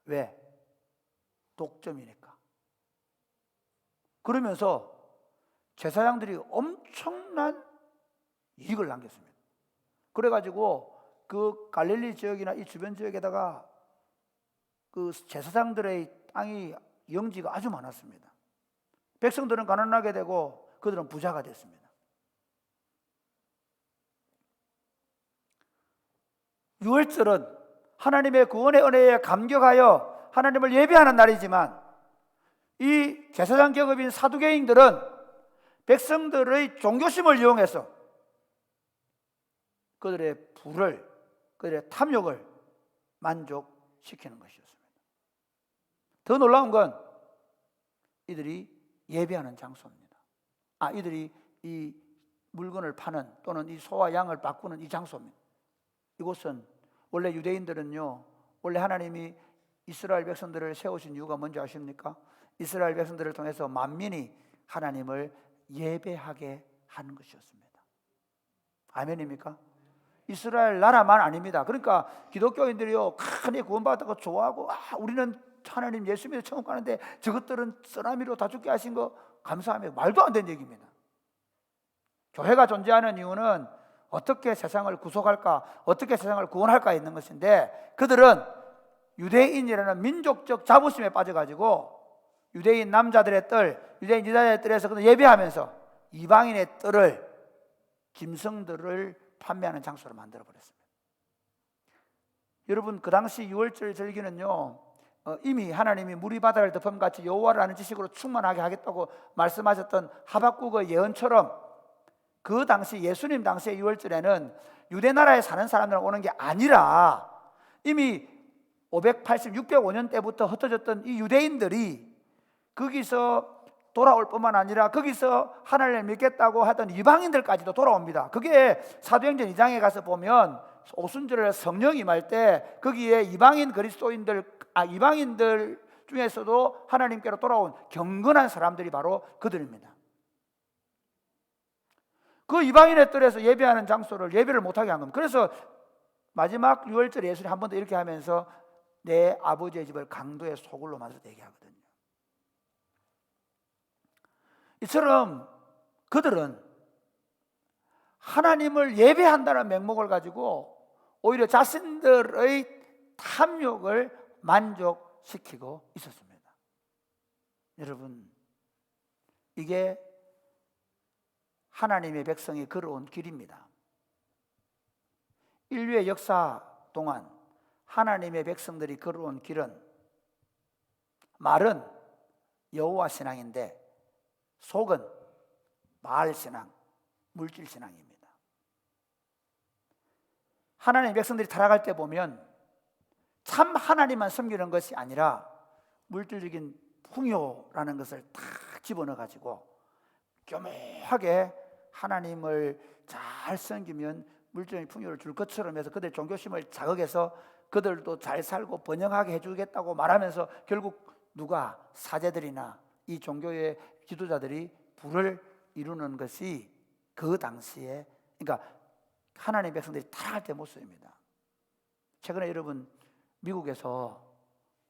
왜? 독점이니까. 그러면서 제사장들이 엄청난 이익을 남겼습니다. 그래가지고 그 갈릴리 지역이나 이 주변 지역에다가 그 제사장들의 땅이 영지가 아주 많았습니다. 백성들은 가난하게 되고 그들은 부자가 됐습니다. 유월절은 하나님의 구원의 은혜에 감격하여 하나님을 예배하는 날이지만, 이 제사장 계급인 사두개인들은 백성들의 종교심을 이용해서 그들의 부를, 그들의 탐욕을 만족시키는 것이었습니다. 더 놀라운 건 이들이 예배하는 장소입니다. 이들이 이 물건을 파는, 또는 이 소와 양을 바꾸는 이 장소입니다. 이곳은 원래 유대인들은요, 원래 하나님이 이스라엘 백성들을 세우신 이유가 뭔지 아십니까? 이스라엘 백성들을 통해서 만민이 하나님을 예배하게 하는 것이었습니다. 아멘입니까? 이스라엘 나라만 아닙니다. 그러니까 기독교인들이요, 크게 구원받았다고 좋아하고, 우리는 하나님 예수 믿어 천국 가는데 저것들은 쓰나미로 다 죽게 하신 거 감사하며, 말도 안 되는 얘기입니다. 교회가 존재하는 이유는 어떻게 세상을 구속할까, 어떻게 세상을 구원할까 있는 것인데, 그들은 유대인이라는 민족적 자부심에 빠져가지고 유대인 남자들의 뜰, 유대인 여자들의 뜰에서 그들 예배하면서 이방인의 뜰을, 짐승들을 판매하는 장소로 만들어버렸습니다. 여러분, 그 당시 유월절 절기는요, 이미 하나님이 물이 바다를 덮음같이 여호와를 아는 지식으로 충만하게 하겠다고 말씀하셨던 하박국의 예언처럼, 그 당시 예수님 당시의 유월절에는 유대 나라에 사는 사람들 오는 게 아니라 이미 580, 605년 때부터 흩어졌던 이 유대인들이 거기서 돌아올 뿐만 아니라 거기서 하나님을 믿겠다고 하던 이방인들까지도 돌아옵니다. 그게 사도행전 2장에 가서 보면 오순절에 성령이 임할 때 거기에 이방인 그리스도인들, 이방인들 중에서도 하나님께로 돌아온 경건한 사람들이 바로 그들입니다. 그 이방인의 뜰에서 예배하는 장소를 예배를 못하게 한 겁니다. 그래서 마지막 유월절 예수님 한 번 더 이렇게 하면서 내 아버지의 집을 강도의 소굴로 만들어서 얘기하거든요. 이처럼 그들은 하나님을 예배한다는 명목을 가지고 오히려 자신들의 탐욕을 만족시키고 있었습니다. 여러분, 이게 하나님의 백성이 걸어온 길입니다. 인류의 역사 동안 하나님의 백성들이 걸어온 길은, 말은 여호와 신앙인데 속은 바알 신앙, 물질 신앙입니다. 하나님의 백성들이 타락할 때 보면 참 하나님만 섬기는 것이 아니라 물질적인 풍요라는 것을 다 집어넣어 가지고 교묘하게 하나님을 잘 섬기면 물질적인 풍요를 줄 것처럼 해서 그들의 종교심을 자극해서 그들도 잘 살고 번영하게 해주겠다고 말하면서 결국 누가, 사제들이나 이 종교의 지도자들이 부를 이루는 것이 그 당시에, 그러니까 하나님의 백성들이 타락할 때 모습입니다. 최근에 여러분, 미국에서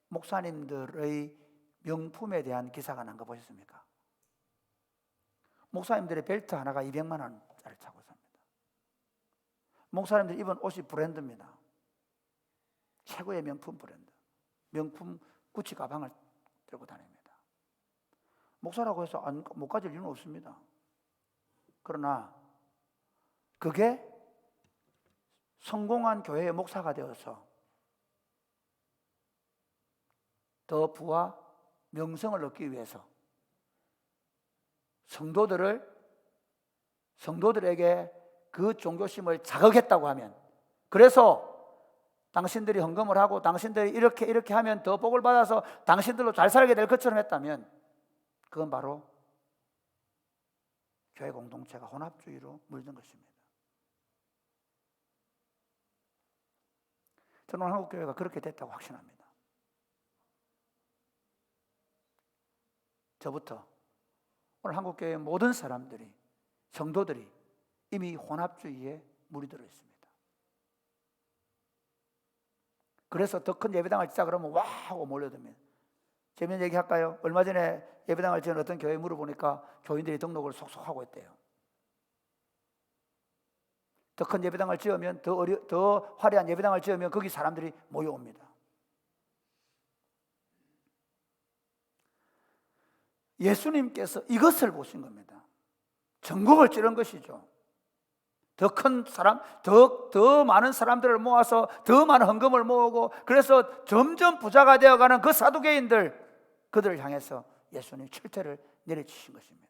목사님들의 명품에 대한 기사가 난 거 보셨습니까? 목사님들의 벨트 하나가 200만 원짜리 차고 삽니다. 목사님들이 입은 옷이 브랜드입니다. 최고의 명품 브랜드, 명품 구찌 가방을 들고 다닙니다. 목사라고 해서 못 가질 이유는 없습니다. 그러나 그게 성공한 교회의 목사가 되어서 더 부와 명성을 얻기 위해서 성도들에게 그 종교심을 자극했다고 하면, 그래서 당신들이 헌금을 하고 당신들이 이렇게 하면 더 복을 받아서 당신들로 잘 살게 될 것처럼 했다면, 그건 바로 교회 공동체가 혼합주의로 물든 것입니다. 저는 한국교회가 그렇게 됐다고 확신합니다. 저부터 오늘 한국교회의 모든 사람들이, 성도들이 이미 혼합주의에 물이 들어 있습니다. 그래서 더 큰 예배당을 짓자 그러면 와 하고 몰려듭니다. 재미있는 얘기 할까요? 얼마 전에 예배당을 지은 어떤 교회에 물어보니까 교인들이 등록을 속속 하고 있대요. 더 큰 예배당을 지으면, 더 화려한 예배당을 지으면 거기 사람들이 모여옵니다. 예수님께서 이것을 보신 겁니다. 전국을 찌른 것이죠. 더 큰 사람, 더 많은 사람들을 모아서 더 많은 헌금을 모으고, 그래서 점점 부자가 되어가는 그 사두개인들, 그들을 향해서 예수님 철퇴를 내려주신 것입니다.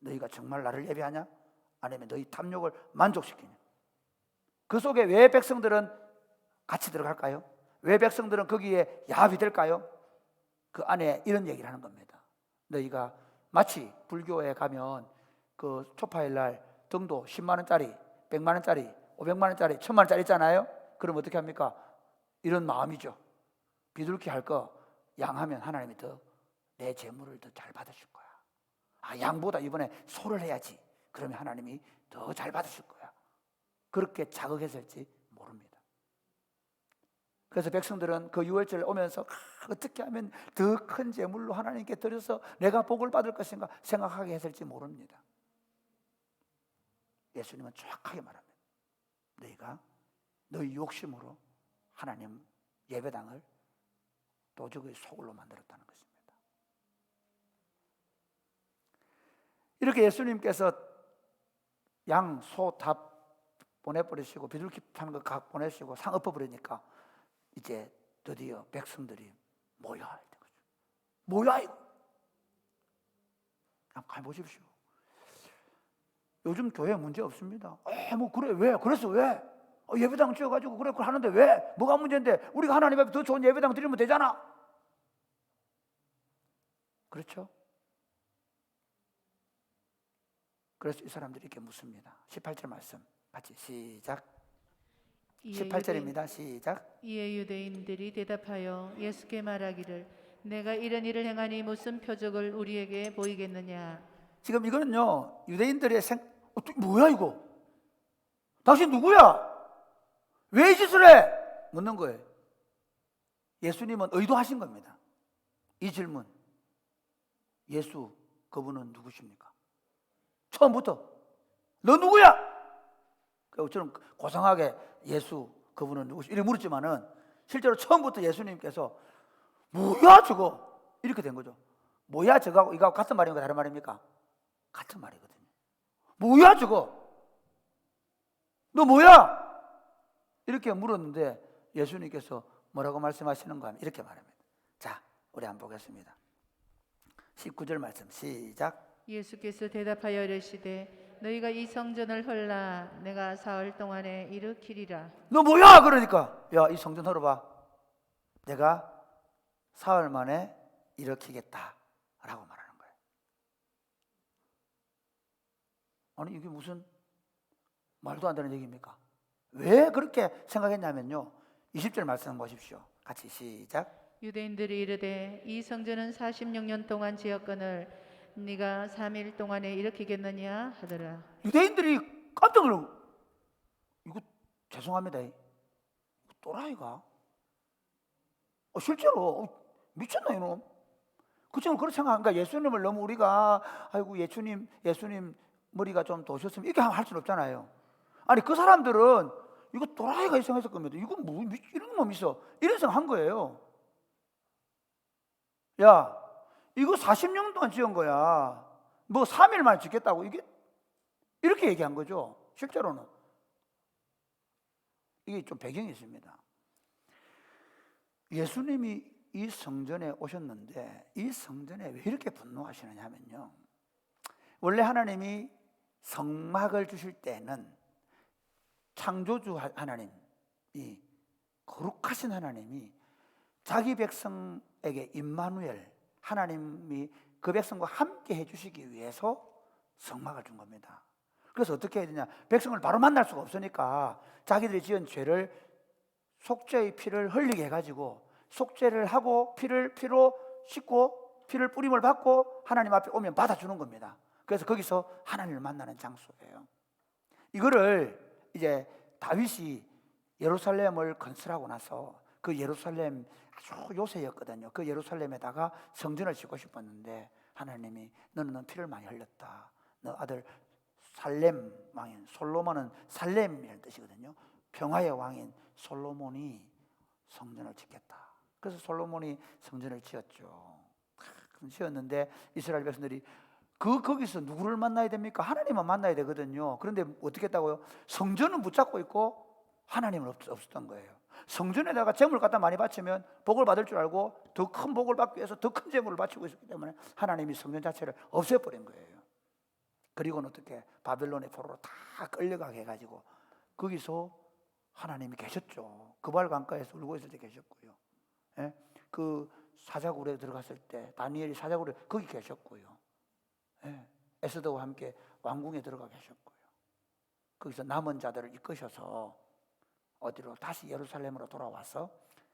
너희가 정말 나를 예배하냐? 아니면 너희 탐욕을 만족시키냐? 그 속에 왜 백성들은 같이 들어갈까요? 왜 백성들은 거기에 야합이 될까요? 그 안에 이런 얘기를 하는 겁니다. 너희가 마치 불교에 가면 그 초파일 날 등도 10만 원짜리, 100만 원짜리, 500만 원짜리, 1000만 원짜리 있잖아요. 그럼 어떻게 합니까? 이런 마음이죠. 비둘기 할 거 양하면 하나님이 더 내 재물을 더 잘 받으실 거야. 아, 양보다 이번에 소를 해야지. 그러면 하나님이 더 잘 받으실 거야. 그렇게 자극했을지 모릅니다. 그래서 백성들은 그 유월절 오면서 어떻게 하면 더 큰 재물로 하나님께 드려서 내가 복을 받을 것인가 생각하게 했을지 모릅니다. 예수님은 정확하게 말합니다. 너희가 너희 욕심으로 하나님 예배당을 도적의 소굴로 만들었다는 것입니다. 이렇게 예수님께서 양, 소 다 보내버리시고 비둘기 타는 거 각 보내시고 상 엎어버리니까 이제 드디어 백성들이 뭐야 이런 거죠. 뭐야 이거? 한번 가보십시오. 요즘 교회 문제 없습니다. 뭐 그래 왜? 그래서 왜? 예배당 지어가지고 그래 하는데 왜? 뭐가 문제인데? 우리가 하나님 앞에 더 좋은 예배당 드리면 되잖아. 그렇죠? 그래서 이 사람들이 이렇게 묻습니다. 18절 말씀 같이 시작. 18절입니다. 시작. 이에 유대인들이 대답하여 예수께 말하기를 내가 이런 일을 행하니 무슨 표적을 우리에게 보이겠느냐. 지금 이거는요 유대인들의 뭐야 이거? 당신 누구야? 왜 이 짓을 해? 묻는 거예요. 예수님은 의도하신 겁니다. 이 질문. 예수 그분은 누구십니까? 처음부터 너 누구야? 저는 고상하게 예수 그분은 누구십니까? 이렇게 물었지만은 실제로 처음부터 예수님께서 뭐야 저거? 이렇게 된 거죠. 뭐야 저거하고 이거하고 같은 말입니까? 다른 말입니까? 같은 말이거든요. 뭐야 저거? 너 뭐야? 이렇게 물었는데 예수님께서 뭐라고 말씀하시는가 하면 이렇게 말합니다. 자, 우리 한번 보겠습니다. 19절 말씀 시작. 예수께서 대답하여 이르시되 너희가 이 성전을 헐라 내가 사흘 동안에 일으키리라. 너 뭐야? 그러니까 야, 이 성전 헐어봐. 내가 사흘 만에 일으키겠다 라고 말하는 거예요. 아니 이게 무슨 말도 안 되는 얘기입니까? 왜 그렇게 생각했냐면요 20절 말씀 보십시오. 같이 시작. 유대인들이 이르되 이 성전은 46년 동안 지었거늘 네가 3일 동안에 일으키겠느냐 하더라. 유대인들이 깜짝 놀라고 이거 죄송합니다. 또라이가 실제로 미쳤나 이놈. 그처럼 그렇게 생각하니까 예수님을 너무 우리가 아이고 예수님 머리가 좀 도셨으면 이렇게 할 수는 없잖아요. 아니 그 사람들은 이거 또라이가 생각했을 겁니다. 이거 뭐 이런 놈 있어 이런 생각한 거예요. 야 이거 40년 동안 지은 거야. 뭐 3일 만에 짓겠다고 이게 이렇게 얘기한 거죠. 실제로는 이게 좀 배경이 있습니다. 예수님이 이 성전에 오셨는데 이 성전에 왜 이렇게 분노하시느냐 하면요 원래 하나님이 성막을 주실 때는 창조주 하나님이 거룩하신 하나님이 자기 백성에게 임마누엘 하나님이 그 백성과 함께 해주시기 위해서 성막을 준 겁니다. 그래서 어떻게 해야 되냐 백성을 바로 만날 수가 없으니까 자기들이 지은 죄를 속죄의 피를 흘리게 해가지고 속죄를 하고 피로 씻고 피를 뿌림을 받고 하나님 앞에 오면 받아주는 겁니다. 그래서 거기서 하나님을 만나는 장소예요. 이거를 이제 다윗이 예루살렘을 건설하고 나서 그 예루살렘 아주 요새였거든요. 그 예루살렘에다가 성전을 짓고 싶었는데 하나님이 너는 피를 많이 흘렸다. 너 아들 살렘 왕인 솔로몬은 살렘이라는 뜻이거든요. 평화의 왕인 솔로몬이 성전을 짓겠다. 그래서 솔로몬이 성전을 지었죠. 지었는데 이스라엘 백성들이 거기서 누구를 만나야 됩니까? 하나님만 만나야 되거든요. 그런데 어떻게 했다고요? 성전은 붙잡고 있고 하나님은 없었던 거예요. 성전에다가 재물을 갖다 많이 바치면 복을 받을 줄 알고 더 큰 복을 받기 위해서 더 큰 재물을 바치고 있었기 때문에 하나님이 성전 자체를 없애버린 거예요. 그리고는 어떻게 바벨론의 포로로 다 끌려가게 해가지고 거기서 하나님이 계셨죠. 그발 강가에서 울고 있을 때 계셨고요. 예? 그 사자굴에 들어갔을 때 다니엘이 사자굴에 거기 계셨고요. 예? 에스더와 함께 왕궁에 들어가 계셨고요. 거기서 남은 자들을 이끄셔서 어디로 다시 예루살렘으로 돌아와서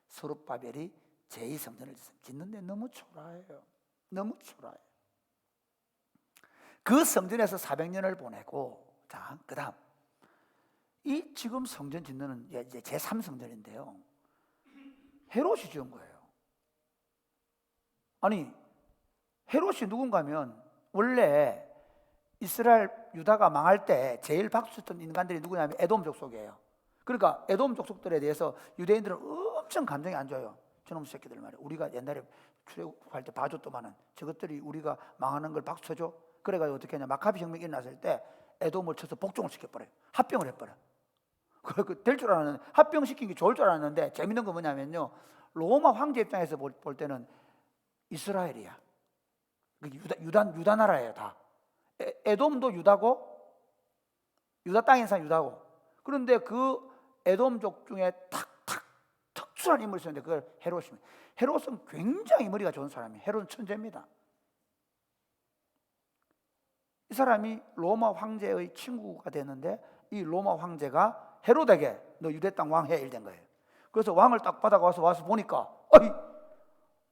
스룹바벨이 제2성전을 짓는데 너무 초라해요. 너무 초라해요. 그 성전에서 400년을 보내고, 자, 그 다음 이 지금 성전 짓는 이제 제3성전인데요 헤롯이 지은 거예요. 아니, 헤롯이 누군가 하면 원래 이스라엘 유다가 망할 때 제일 박수쳤던 인간들이 누구냐면 에돔 족속이에요. 그러니까 에돔 족속들에 대해서 유대인들은 엄청 감정이 안 좋아요. 저놈 새끼들 말이에요. 우리가 옛날에 출애굽할 때 봐줬더만은 저것들이 우리가 망하는 걸 박수 쳐줘. 그래가지고 어떻게 하냐, 마카비 혁명이 일어났을 때 에돔을 쳐서 복종을 시켜버려요. 합병을 해버려요. 될 줄 알았는데, 합병시킨 게 좋을 줄 알았는데, 재밌는 건 뭐냐면요, 로마 황제 입장에서 볼 때는 이스라엘이야. 유다 나라예요. 다 에돔도 유다고, 유다 땅인 사람 유다고. 그런데 그 에돔족 중에 특수한 인물이 있었는데 그걸 헤롯입니다. 헤롯은 굉장히 머리가 좋은 사람이에요. 헤롯은 천재입니다. 이 사람이 로마 황제의 친구가 됐는데 이 로마 황제가 헤롯에게 너 유대 땅 왕 해 이랬던 거예요. 그래서 왕을 딱 받아가서 와서 보니까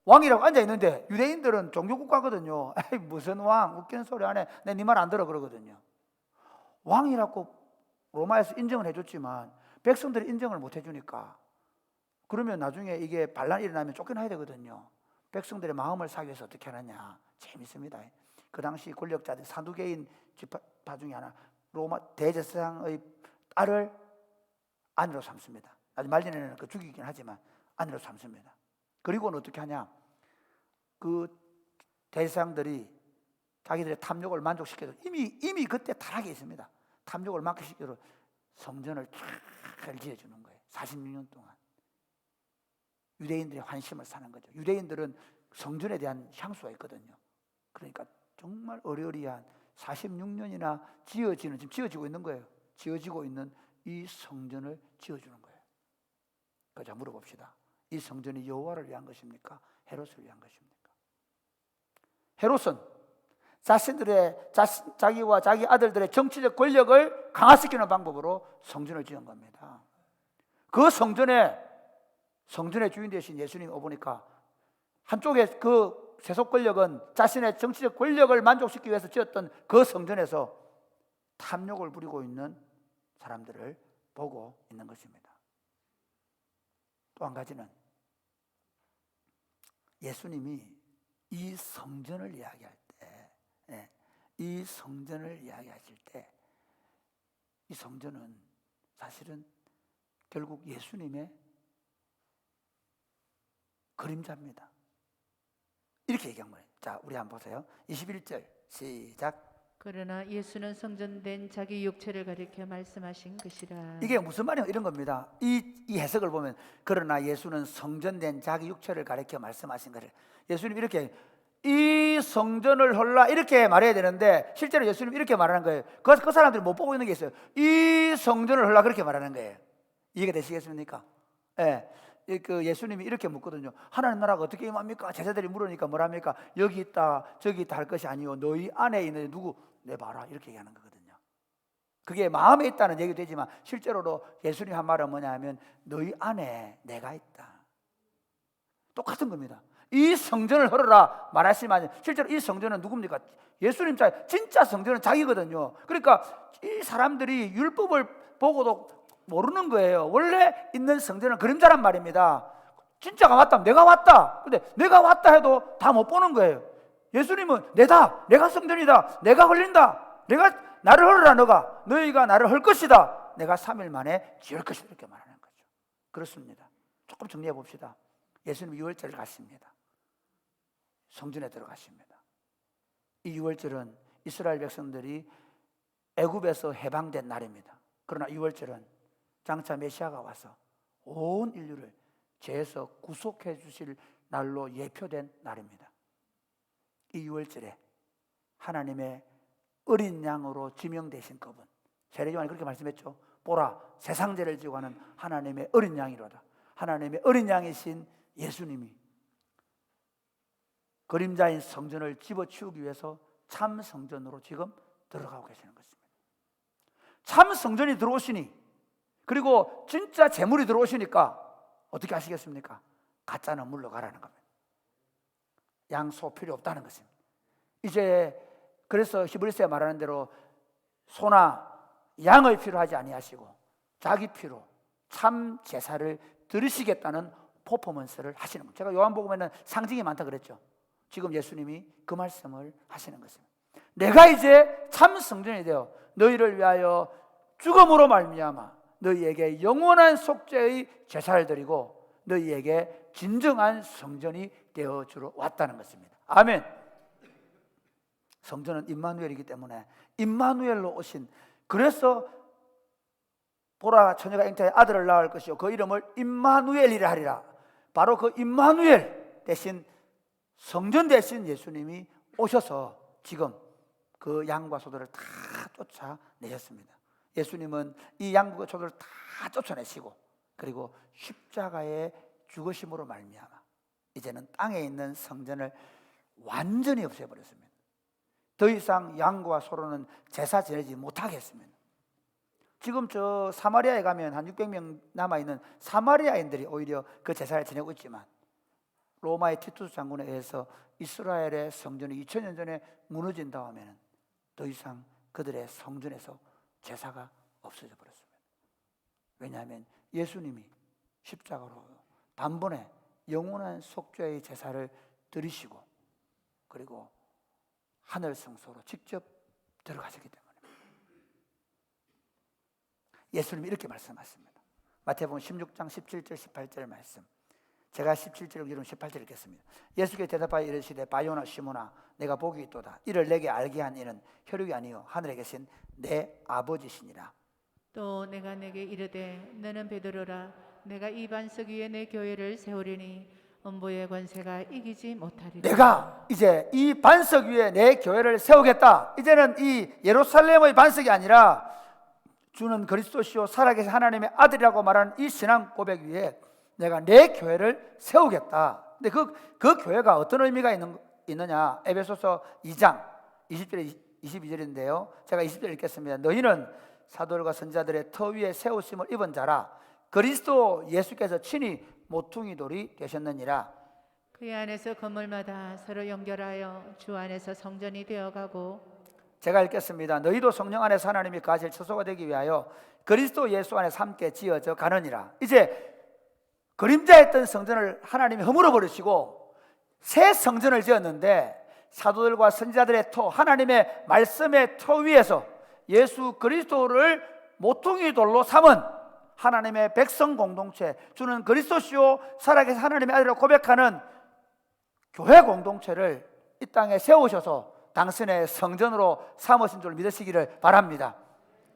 왕이라고 앉아있는데 유대인들은 종교국가거든요. 에이, 무슨 왕, 웃기는 소리 안 해. 내 네 말 안 들어 그러거든요. 왕이라고 로마에서 인정을 해줬지만 백성들이 인정을 못 해주니까 그러면 나중에 이게 반란이 일어나면 쫓겨나야 되거든요. 백성들의 마음을 사기 위해서 어떻게 하느냐. 재밌습니다. 그 당시 권력자들 사두개인 지파 중에 하나 로마 대제사장의 딸을 아내로 삼습니다. 아직 말년에는 그 죽이긴 하지만 아내로 삼습니다. 그리고는 어떻게 하냐, 그 대제사장들이 자기들의 탐욕을 만족시켜서 이미 그때 타락해 있습니다. 탐욕을 만족시켜서 성전을 잘 지어주는 거예요. 46년 동안 유대인들의 환심을 사는 거죠. 유대인들은 성전에 대한 향수가 있거든요. 그러니까 정말 어리어리한 46년이나 지금 지어지고 있는 거예요. 지어지고 있는 이 성전을 지어주는 거예요. 자, 물어봅시다. 이 성전이 여호와를 위한 것입니까? 헤롯을 위한 것입니까? 헤롯은 자기와 자기 아들들의 정치적 권력을 강화시키는 방법으로 성전을 지은 겁니다. 그 성전의 주인 되신 예수님이 오보니까 한쪽에 그 세속 권력은 자신의 정치적 권력을 만족시키기 위해서 지었던 그 성전에서 탐욕을 부리고 있는 사람들을 보고 있는 것입니다. 또 한 가지는 예수님이 이 성전을 이야기할 때, 이 성전을 이야기하실 때, 이 성전은 사실은 결국 예수님의 그림자입니다. 이렇게 얘기한 거예요. 자, 우리 한번 보세요. 21절 시작. 그러나 예수는 성전된 자기 육체를 가리켜 말씀하신 것이라. 이게 무슨 말이냐 이런 겁니다. 이 해석을 보면 그러나 예수는 성전된 자기 육체를 가리켜 말씀하신 것을, 예수님 이렇게 이 성전을 헐라 이렇게 말해야 되는데 실제로 예수님 이렇게 말하는 거예요. 그 사람들이 못 보고 있는 게 있어요. 이 성전을 헐라 그렇게 말하는 거예요. 이해가 되시겠습니까? 예. 그 예수님이 이렇게 묻거든요. 하나님 나라가 어떻게 임합니까? 제자들이 물으니까 뭐랍니까? 여기 있다 저기 있다 할 것이 아니요 너희 안에 있는 누구 내 봐라 이렇게 얘기하는 거거든요. 그게 마음에 있다는 얘기도 되지만 실제로도 예수님 한 말은 뭐냐 하면 너희 안에 내가 있다. 똑같은 겁니다. 이 성전을 헐어라 말하시면 실제로 이 성전은 누굽니까? 예수님 진짜 성전은 자기거든요. 그러니까 이 사람들이 율법을 보고도 모르는 거예요. 원래 있는 성전은 그림자란 말입니다. 진짜가 왔다면 내가 왔다. 근데 내가 왔다 해도 다 못 보는 거예요. 예수님은 내가 성전이다. 내가 헐린다. 나를 헐어라 너희가 나를 헐 것이다. 내가 3일 만에 지을 것이다. 이렇게 말하는 거죠. 그렇습니다. 조금 정리해 봅시다. 예수님 6월절을 가십니다. 성전에 들어가십니다. 이 6월절은 이스라엘 백성들이 애굽에서 해방된 날입니다. 그러나 6월절은 장차 메시아가 와서 온 인류를 죄에서 구속해 주실 날로 예표된 날입니다. 이 6월절에 하나님의 어린 양으로 지명되신 그분, 세례요한이 그렇게 말씀했죠. 보라, 세상 죄를 지고 가는 하나님의 어린 양이로다. 하나님의 어린 양이신 예수님이 그림자인 성전을 집어치우기 위해서 참 성전으로 지금 들어가고 계시는 것입니다. 참 성전이 들어오시니, 그리고 진짜 재물이 들어오시니까 어떻게 하시겠습니까? 가짜는 물러가라는 겁니다. 양소 필요 없다는 것입니다. 이제 그래서 히브리서에 말하는 대로 소나 양의 피로 하지 아니하시고 자기 피로 참 제사를 드리시겠다는 퍼포먼스를 하시는 겁니다. 제가 요한복음에는 상징이 많다 그랬죠. 지금 예수님이 그 말씀을 하시는 것입니다. 내가 이제 참 성전이 되어 너희를 위하여 죽음으로 말미암아 너희에게 영원한 속죄의 제사를 드리고 너희에게 진정한 성전이 되어주러 왔다는 것입니다. 아멘. 성전은 임마누엘이기 때문에 임마누엘로 오신, 그래서 보라 처녀가 잉태에 아들을 낳을 것이요 그 이름을 임마누엘이라 하리라. 바로 그 임마누엘 대신 성전 대신 예수님이 오셔서 지금 그 양과 소들을 다 쫓아내셨습니다. 예수님은 이 양과 소들을 다 쫓아내시고 그리고 십자가의 죽으심으로 말미암아 이제는 땅에 있는 성전을 완전히 없애버렸습니다. 더 이상 양과 소로는 제사 지내지 못하게 했습니다. 지금 저 사마리아에 가면 한 600명 남아있는 사마리아인들이 오히려 그 제사를 지내고 있지만 로마의 티투스 장군에 의해서 이스라엘의 성전이 2000년 전에 무너진 다음에는 더 이상 그들의 성전에서 제사가 없어져 버렸습니다. 왜냐하면 예수님이 십자가로 단번에 영원한 속죄의 제사를 드리시고 그리고 하늘 성소로 직접 들어가셨기 때문에 예수님이 이렇게 말씀하십니다. 마태복음 16장 17절 18절 말씀, 제가 17절을 이루면 18절 읽겠습니다. 예수께서 대답하여 이르시되 바요나 시몬아 내가 복이 있도다. 이를 내게 알게 한 이는 혈육이 아니요 하늘에 계신 내 아버지시니라. 또 내가 내게 이르되 너는 베드로라 내가 이 반석 위에 내 교회를 세우리니 음부의 권세가 이기지 못하리라. 내가 이제 이 반석 위에 내 교회를 세우겠다. 이제는 이 예루살렘의 반석이 아니라 주는 그리스도시요 살아계신 하나님의 아들이라고 말하는 이 신앙 고백 위에 내가 내 교회를 세우겠다. 근데 그 교회가 어떤 의미가 있느냐? 에베소서 2장 20절에 22절인데요. 제가 20절 읽겠습니다. 너희는 사도들과 선지자들의 터 위에 세우심을 입은 자라. 그리스도 예수께서 친히 모퉁이 돌이 되셨느니라. 그 안에서 건물마다 서로 연결하여 주 안에서 성전이 되어가고. 제가 읽겠습니다. 너희도 성령 안에서 하나님이 거하실 처소가 되기 위하여 그리스도 예수 안에서 함께 지어져 가느니라. 이제 그림자였던 성전을 하나님이 허물어 버리시고 새 성전을 지었는데 사도들과 선지자들의 터, 하나님의 말씀의 터 위에서 예수 그리스도를 모퉁이 돌로 삼은 하나님의 백성 공동체, 주는 그리스도시요 살아계신 하나님의 아들이라고 고백하는 교회 공동체를 이 땅에 세우셔서 당신의 성전으로 삼으신 줄 믿으시기를 바랍니다.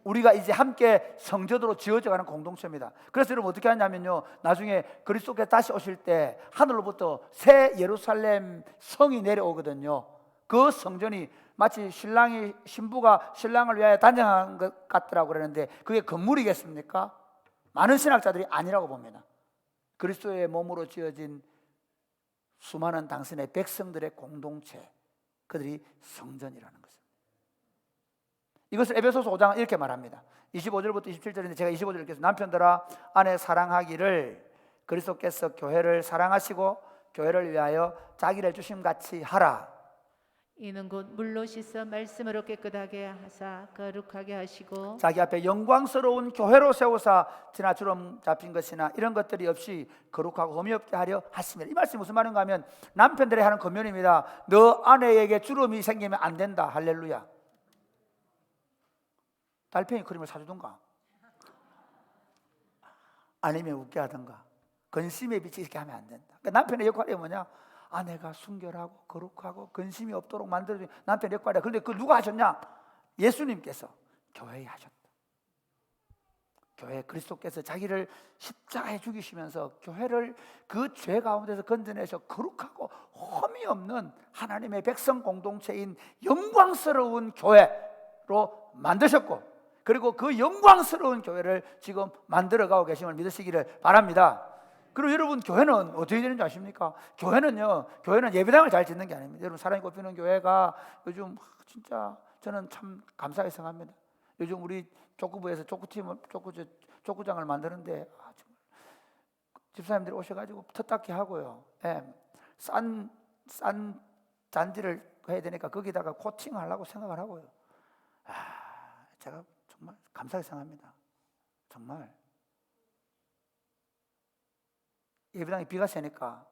우리가 이제 함께 성전으로 지어져가는 공동체입니다. 그래서 여러분 어떻게 하냐면요, 나중에 그리스도께서 다시 오실 때 하늘로부터 새 예루살렘 성이 내려오거든요. 그 성전이 마치 신부가 신랑을 위하여 단장한 것 같더라고 그러는데 그게 건물이겠습니까? 많은 신학자들이 아니라고 봅니다. 그리스도의 몸으로 지어진 수많은 당신의 백성들의 공동체, 그들이 성전이라는 것입니다. 이것을 에베소서 5장은 이렇게 말합니다. 25절부터 27절인데 제가 25절 읽겠습니다. 남편들아 아내 사랑하기를 그리스도께서 교회를 사랑하시고 교회를 위하여 자기를 주심같이 하라. 이는 곧 물로 씻어 말씀으로 깨끗하게 하사 거룩하게 하시고 자기 앞에 영광스러운 교회로 세우사 지나 주름 잡힌 것이나 이런 것들이 없이 거룩하고 흠이 없게 하려 하십니다. 이 말씀이 무슨 말인가 하면 남편들이 하는 권면입니다. 너 아내에게 주름이 생기면 안 된다. 할렐루야. 달팽이 그림을 사주든가 아니면 웃게 하든가 근심의 빛이 이렇게 하면 안 된다. 그러니까 남편의 역할이 뭐냐? 아내가 순결하고 거룩하고 근심이 없도록 만들어준 남편 역할이야. 그런데 그걸 누가 하셨냐? 예수님께서 교회에 하셨다. 교회 그리스도께서 자기를 십자가에 죽이시면서 교회를 그 죄 가운데서 건져내서 거룩하고 흠이 없는 하나님의 백성 공동체인 영광스러운 교회로 만드셨고, 그리고 그 영광스러운 교회를 지금 만들어가고 계심을 믿으시기를 바랍니다. 그리고 여러분, 교회는 어떻게 되는지 아십니까? 교회는 예배당을 잘 짓는 게 아닙니다. 여러분, 사랑이 꽃피는 교회가 요즘 진짜 저는 참 감사하게 생각합니다. 요즘 우리 족구부에서 족구장을 만드는데 정말 집사님들이 오셔가지고 텃닦기 하고요. 예, 싼 잔디를 해야 되니까 거기다가 코팅하려고 생각을 하고요. 제가 정말 감사하게 생각합니다. 정말 예배당에 비가 새니까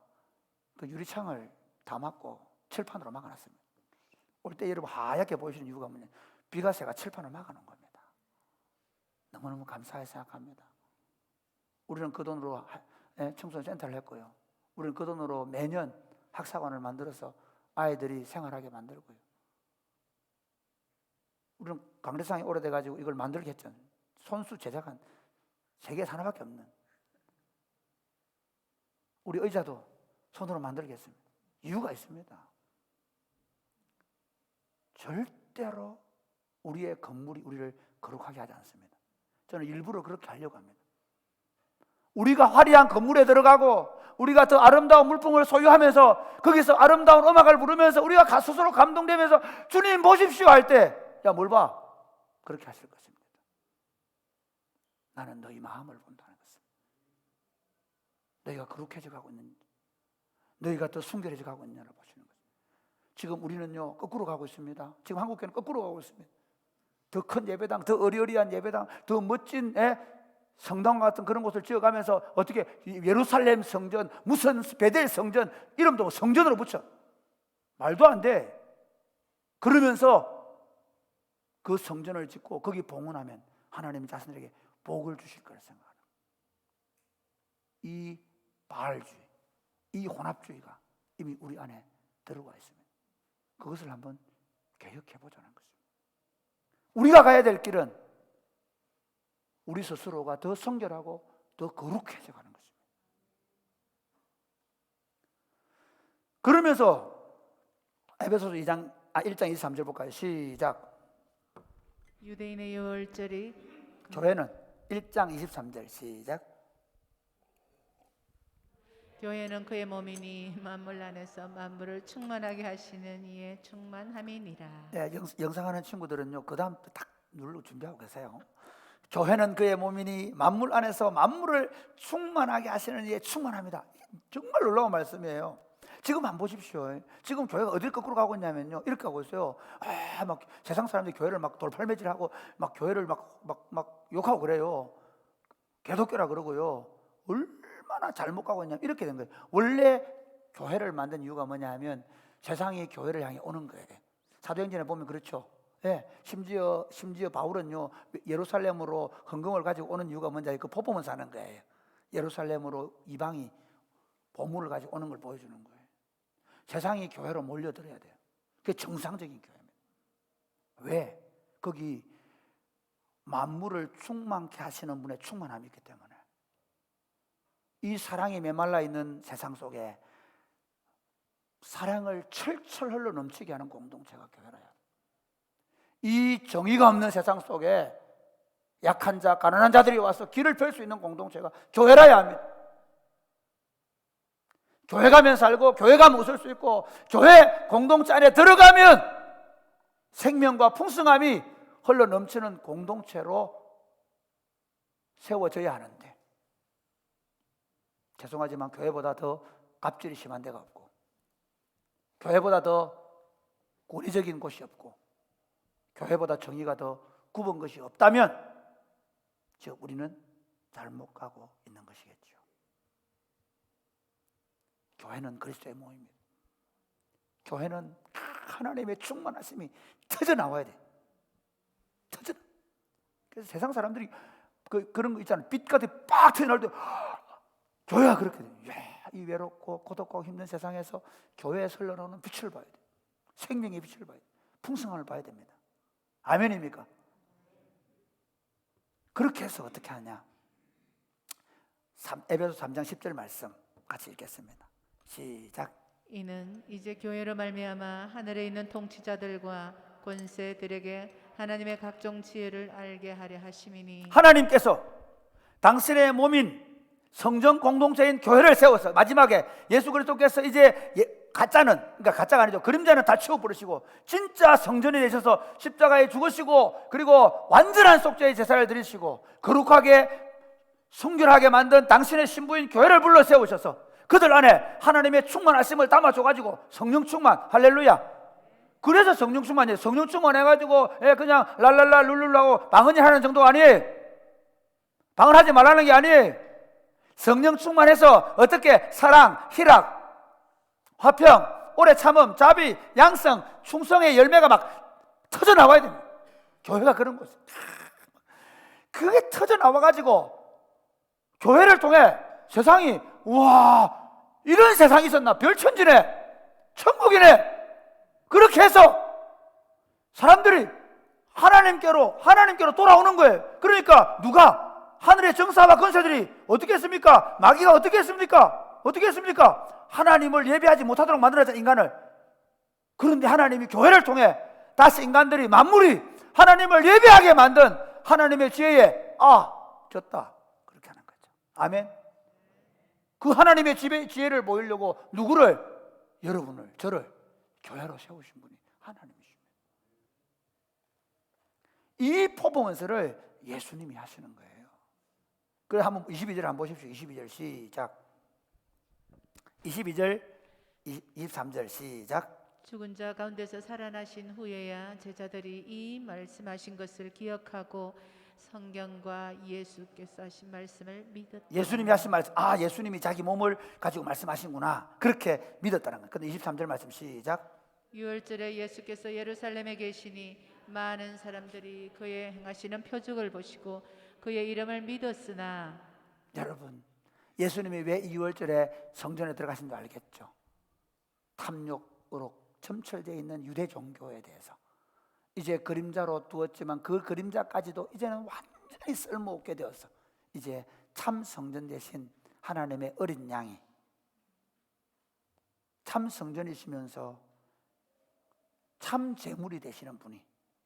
그 유리창을 다 막고 칠판으로 막아놨습니다. 올 때 여러분 하얗게 보이시는 이유가 뭐냐? 비가 새가 칠판을 막아놓은 겁니다. 너무너무 감사하게 생각합니다. 우리는 그 돈으로 청소년 센터를 했고요. 우리는 그 돈으로 매년 학사관을 만들어서 아이들이 생활하게 만들고요. 우리는 강대상이 오래돼가지고 이걸 만들게 했잖아요. 손수 제작한 세계에서 하나밖에 없는 우리 의자도 손으로 만들게 했습니다. 이유가 있습니다. 절대로 우리의 건물이 우리를 거룩하게 하지 않습니다. 저는 일부러 그렇게 하려고 합니다. 우리가 화려한 건물에 들어가고 우리가 더 아름다운 물품을 소유하면서 거기서 아름다운 음악을 부르면서 우리가 스스로 감동되면서 주님 보십시오 할 때, 야, 뭘 봐? 그렇게 하실 것입니다. 나는 너희 마음을 본다는 것입니다. 너희가 거룩해져 가고 있는지, 너희가 더 순결해져 가고 있느냐를 보시는 거죠. 지금 우리는요 거꾸로 가고 있습니다. 지금 한국교회는 거꾸로 가고 있습니다. 더 큰 예배당, 더 어리어리한 예배당, 더 멋진 성당 같은 그런 곳을 지어가면서 어떻게 예루살렘 성전, 무슨 베델 성전, 이름도 성전으로 붙여. 말도 안 돼. 그러면서 그 성전을 짓고 거기 봉헌하면 하나님이 자신들에게 복을 주실 거라 생각합니다. 이 바알주의, 이 혼합주의가 이미 우리 안에 들어와 있습니다. 그것을 한번 개혁해보자는 것입니다. 우리가 가야 될 길은 우리 스스로가 더 성결하고 더 거룩해져 가는 것입니다. 그러면서 에베소서 1장 23절 볼까요? 시작. 유대인의 유월절이 교회는 1장 23절 시작. 교회는 그의 몸이니 만물 안에서 만물을 충만하게 하시는 이의 충만함이니라. 네, 영상하는 친구들은요 그 다음 딱 누르고 준비하고 계세요. 교회는 그의 몸이니 만물 안에서 만물을 충만하게 하시는 이의 충만합니다. 정말 놀라운 말씀이에요. 지금 안 보십시오. 지금 교회가 어딜 거꾸로 가고 있냐면요 이렇게 가고 있어요. 막 세상 사람들이 교회를 막 돌팔매질하고 막 교회를 막 욕하고 그래요. 개독교라 그러고요. 얼마나 잘못 가고 있냐면 이렇게 된 거예요. 원래 교회를 만든 이유가 뭐냐 하면 세상이 교회를 향해 오는 거예요. 사도행전에 보면 그렇죠. 예, 심지어 바울은요 예루살렘으로 헌금을 가지고 오는 이유가 뭔지 그 포범을 사는 거예요. 예루살렘으로 이방이 보물을 가지고 오는 걸 보여주는 거예요. 세상이 교회로 몰려들어야 돼요. 그게 정상적인 교회입니다. 왜? 거기 만물을 충만케 하시는 분의 충만함이 있기 때문에. 이 사랑이 메말라 있는 세상 속에 사랑을 철철 흘러 넘치게 하는 공동체가 교회라요. 이 정의가 없는 세상 속에 약한 자, 가난한 자들이 와서 길을 펼 수 있는 공동체가 교회라야 합니다. 교회 가면 살고 교회 가면 웃을 수 있고 교회 공동체 안에 들어가면 생명과 풍성함이 흘러 넘치는 공동체로 세워져야 하는데 죄송하지만 교회보다 더 갑질이 심한 데가 없고 교회보다 더 권위적인 곳이 없고 교회보다 정의가 더 굽은 것이 없다면 즉 우리는 잘못 가고 있는 것이겠죠. 교회는 그리스도의 몸입니다. 교회는 하나님의 충만하심이 터져 나와야 돼. 터져. 그래서 세상 사람들이 그런 거 있잖아요. 빛 같은 빡 터져 나올 때 교회가 그렇게 돼. 이 외롭고 고독하고 힘든 세상에서 교회에 흘러나오는 빛을 봐야 돼요. 생명의 빛을 봐야 돼요. 풍성함을 봐야 됩니다. 아멘입니까? 그렇게 해서 어떻게 하냐? 에베소 3장 10절 말씀 같이 읽겠습니다. 시작. 이는 이제 교회로 말미암아 하늘에 있는 통치자들과 권세들에게 하나님의 각종 지혜를 알게 하려 하심이니, 하나님께서 당신의 몸인 성전 공동체인 교회를 세워서 마지막에 예수 그리스도께서 이제 가짜는, 그러니까 가짜가 아니죠, 그림자는 다 치워버리시고 진짜 성전이 되셔서 십자가에 죽으시고, 그리고 완전한 속죄의 제사를 드리시고 거룩하게 성결하게 만든 당신의 신부인 교회를 불러 세우셔서 그들 안에 하나님의 충만하심을 담아줘가지고 성령 충만, 할렐루야. 그래서 성령 충만이에요. 성령 충만해가지고 그냥 랄랄라 룰룰라고 방언이 하는 정도가 아니에요. 방언하지 말라는 게 아니에요. 성령 충만해서 어떻게 사랑, 희락, 화평, 오래 참음, 자비, 양성, 충성의 열매가 막 터져 나와야 됩니다. 교회가 그런 곳이에요. 그게 터져 나와가지고 교회를 통해 세상이, 우와, 이런 세상이 있었나? 별천지네, 천국이네. 그렇게 해서 사람들이 하나님께로 돌아오는 거예요. 그러니까 누가? 하늘의 정사와 권세들이 어떻게 했습니까? 마귀가 어떻게 했습니까? 어떻게 했습니까? 하나님을 예배하지 못하도록 만들었잖아요, 인간을. 그런데 하나님이 교회를 통해 다시 인간들이, 만물이 하나님을 예배하게 만든 하나님의 지혜에 졌다, 그렇게 하는 거죠. 아멘. 그 하나님의 지혜를 모이려고 누구를? 여러분을, 저를 교회로 세우신 분이 하나님이십니다. 이 퍼포먼스를 예수님이 하시는 거예요. 그래, 한번 22절 한번 보십시오. 22절 시작. 22절 23절 시작. 죽은 자 가운데서 살아나신 후에야 제자들이 이 말씀하신 것을 기억하고 성경과 예수께서 하신 말씀을 믿었다. 예수님이 하신 말씀, 예수님이 자기 몸을 가지고 말씀하신구나, 그렇게 믿었다는 거예요. 근데 23절 말씀 시작. 유월절에 예수께서 예루살렘에 계시니 많은 사람들이 그의 행하시는 표적을 보시고 그의 이름을 믿었으나, 여러분, 예수님이 왜 2월절에 성전에 들어가신 줄 알겠죠? 탐욕으로 점철되어 있는 유대 종교에 대해서 이제 그림자로 두었지만 그 그림자까지도 이제는 완전히 쓸모없게 되어서 이제 참 성전 대신 하나님의 어린 양이 참 성전이시면서 참 제물이 되시는 분이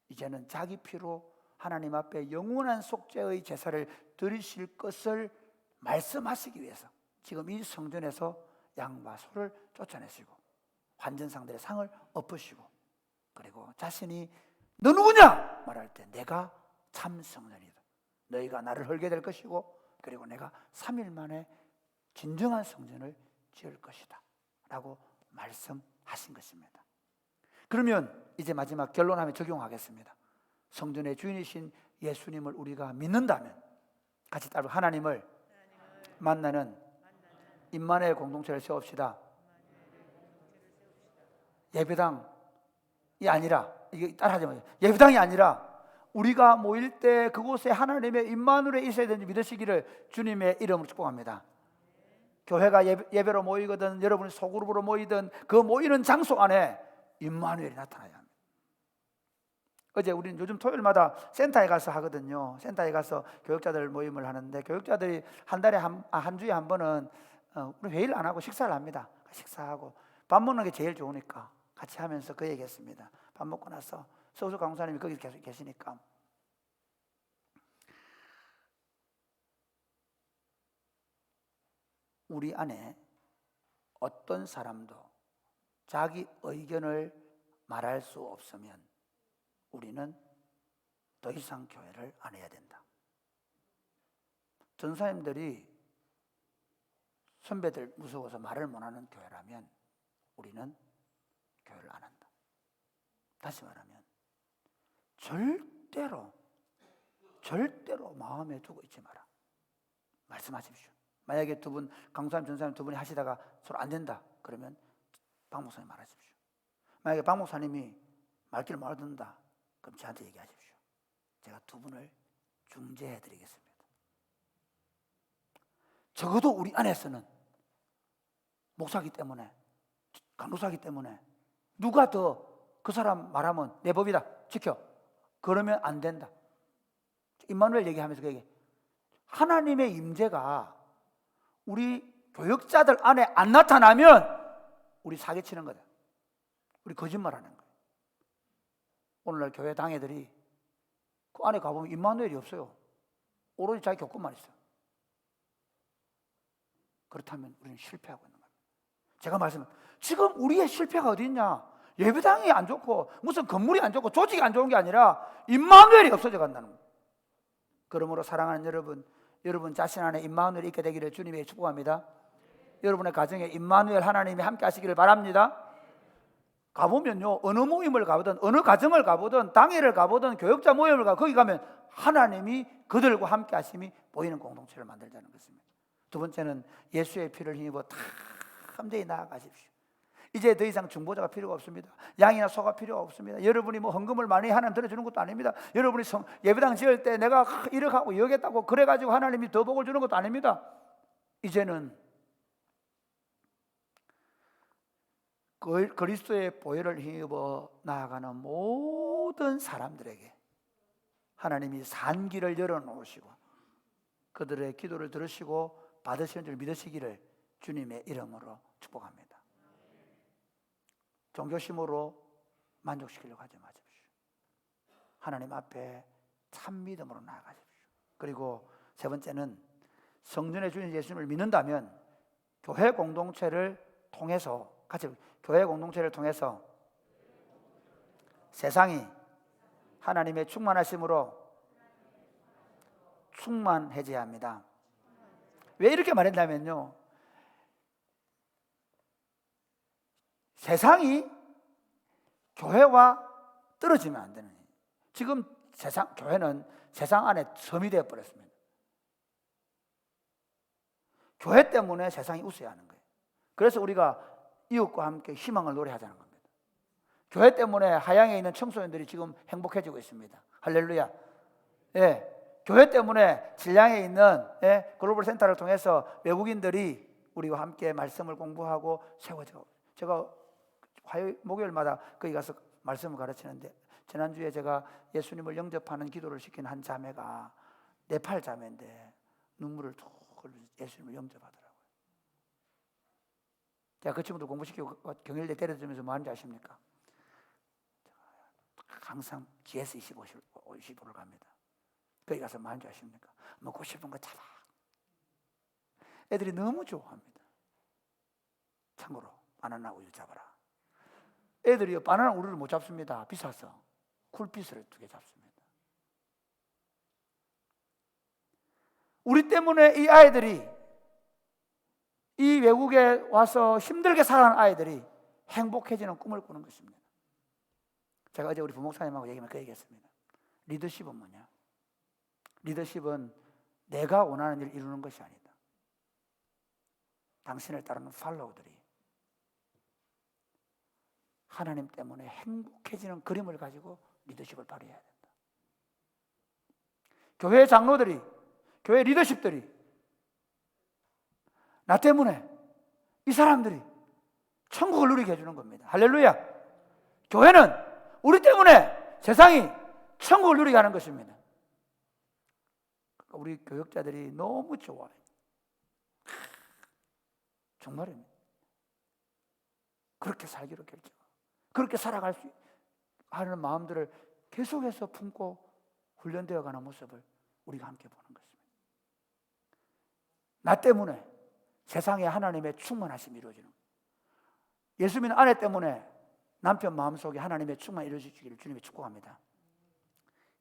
이제는 자기 피로 하나님 앞에 영원한 속죄의 제사를 드리실 것을 말씀하시기 위해서 지금 이 성전에서 양과 소를 쫓아내시고 환전상들의 상을 엎으시고, 그리고 자신이 너 누구냐 말할 때 내가 참 성전이다, 너희가 나를 헐게 될 것이고 그리고 내가 3일 만에 진정한 성전을 지을 것이다 라고 말씀하신 것입니다. 그러면 이제 마지막 결론하며 적용하겠습니다. 성전의 주인이신 예수님을 우리가 믿는다면 같이 따로 하나님을 만나는 임마누엘 공동체를 세웁시다. 예배당이 아니라, 이게 따라하지 마세요. 예배당이 아니라 우리가 모일 때 그곳에 하나님의 임마누엘이 있어야 되는지 믿으시기를 주님의 이름으로 축복합니다. 교회가 예배로 모이거든 여러분이 소그룹으로 모이든 그 모이는 장소 안에 임마누엘이 나타나야 합니다. 어제 우리는 요즘 토요일마다 센터에 가서 하거든요. 센터에 가서 교육자들 모임을 하는데 교육자들이 한 주에 한 번은 우리 회의를 안 하고 식사를 합니다. 식사하고 밥 먹는 게 제일 좋으니까 같이 하면서 그 얘기했습니다. 밥 먹고 나서 서우수 강사님이 거기 계속 계시니까 우리 안에 어떤 사람도 자기 의견을 말할 수 없으면 우리는 더 이상 교회를 안 해야 된다. 전사님들이 선배들 무서워서 말을 못하는 교회라면 우리는 교회를 안 한다. 다시 말하면 절대로 마음에 두고 있지 마라. 말씀하십시오. 만약에 두 분, 강사님, 전사님 두 분이 하시다가 서로 안 된다 그러면 박 목사님 말하십시오. 만약에 박 목사님이 말귀를 못 알아듣는다 그럼 저한테 얘기하십시오. 제가 두 분을 중재해 드리겠습니다. 적어도 우리 안에서는 목사기 때문에, 간호사기 때문에 누가 더 그 사람 말하면 내 법이다, 지켜. 그러면 안 된다. 임마누엘 얘기하면서 그 얘기. 하나님의 임재가 우리 교역자들 안에 안 나타나면 우리 사기치는 거다. 우리 거짓말하는 거예요. 오늘날 교회 당회들이 그 안에 가보면 임마누엘이 없어요. 오로지 자기 교권만 있어요. 그렇다면 우리는 실패하고 있는 겁니다. 제가 지금 우리의 실패가 어디 있냐? 예배당이 안 좋고 무슨 건물이 안 좋고 조직이 안 좋은 게 아니라 임마누엘이 없어져 간다는 거예요. 그러므로 사랑하는 여러분 자신 안에 임마누엘이 있게 되기를 주님의 축복합니다. 여러분의 가정에 임마누엘 하나님이 함께 하시기를 바랍니다. 가보면요, 어느 모임을 가보든 어느 가정을 가보든 당회를 가보든 교역자 모임을 가보든 거기 가면 하나님이 그들과 함께 하심이 보이는 공동체를 만들자는 것입니다. 두 번째는 예수의 피를 힘입어 담대히 나아가십시오. 이제 더 이상 중보자가 필요가 없습니다. 양이나 소가 필요가 없습니다. 여러분이 뭐 헌금을 많이 하나님 들어주는 것도 아닙니다. 여러분이 예배당 지을 때 내가 1억 하고 2억 했다고 그래가지고 하나님이 더 복을 주는 것도 아닙니다. 이제는 그리스도의 보혈을 힘입어 나아가는 모든 사람들에게 하나님이 산길을 열어놓으시고 그들의 기도를 들으시고 받으시는 줄 믿으시기를 주님의 이름으로 축복합니다. 종교심으로 만족시키려고 하지 마십시오. 하나님 앞에 참 믿음으로 나아가십시오. 그리고 세 번째는 성전의 주인 예수님을 믿는다면 교회 공동체를 통해서 세상이 하나님의 충만하심으로 충만해져야 합니다. 왜 이렇게 말했냐면요, 세상이 교회와 떨어지면 안 되는 거예요. 지금 교회는 세상 안에 섬이 되어 버렸습니다. 교회 때문에 세상이 웃어야 하는 거예요. 그래서 우리가 이웃과 함께 희망을 노래하자는 겁니다. 교회 때문에 하양에 있는 청소년들이 지금 행복해지고 있습니다. 할렐루야. 예, 교회 때문에 진량에 있는 글로벌 센터를 통해서 외국인들이 우리와 함께 말씀을 공부하고 세워져. 제가 목요일마다 거기 가서 말씀을 가르치는데 지난주에 제가 예수님을 영접하는 기도를 시킨 한 자매가 네팔 자매인데 눈물을 툭 흘리면서 예수님을 영접하더라고요. 제가 그 친구들 공부시키고 경일대 데려주면서 뭐 하는지 아십니까? 항상 GS 25를 갑니다. 거기 가서 뭐 하는지 아십니까? 먹고 싶은 거 잡아. 애들이 너무 좋아합니다. 참고로 바나나 우유 잡아라. 애들이 바나나 우유를 못 잡습니다. 비싸서. 쿨피스를 2개 잡습니다. 우리 때문에 이 아이들이, 이 외국에 와서 힘들게 살아가는 아이들이 행복해지는 꿈을 꾸는 것입니다. 제가 어제 우리 부목사님하고 얘기하면 그 얘기했습니다. 리더십은 뭐냐? 리더십은 내가 원하는 일을 이루는 것이 아니다. 당신을 따르는 팔로우들이 하나님 때문에 행복해지는 그림을 가지고 리더십을 발휘해야 된다. 교회 장로들이, 교회 리더십들이 나 때문에 이 사람들이 천국을 누리게 해주는 겁니다. 할렐루야. 교회는 우리 때문에 세상이 천국을 누리게 하는 것입니다. 우리 교역자들이 너무 좋아요. 정말입니다. 그렇게 살기로 결정, 그렇게 살아갈 수 하는 마음들을 계속해서 품고 훈련되어 가는 모습을 우리가 함께 보는 것입니다. 나 때문에 세상에 하나님의 충만하심이 이루어지는 거예요. 예수 믿는 아내 때문에 남편 마음속에 하나님의 충만이 이루어지기를 주님이 축복합니다.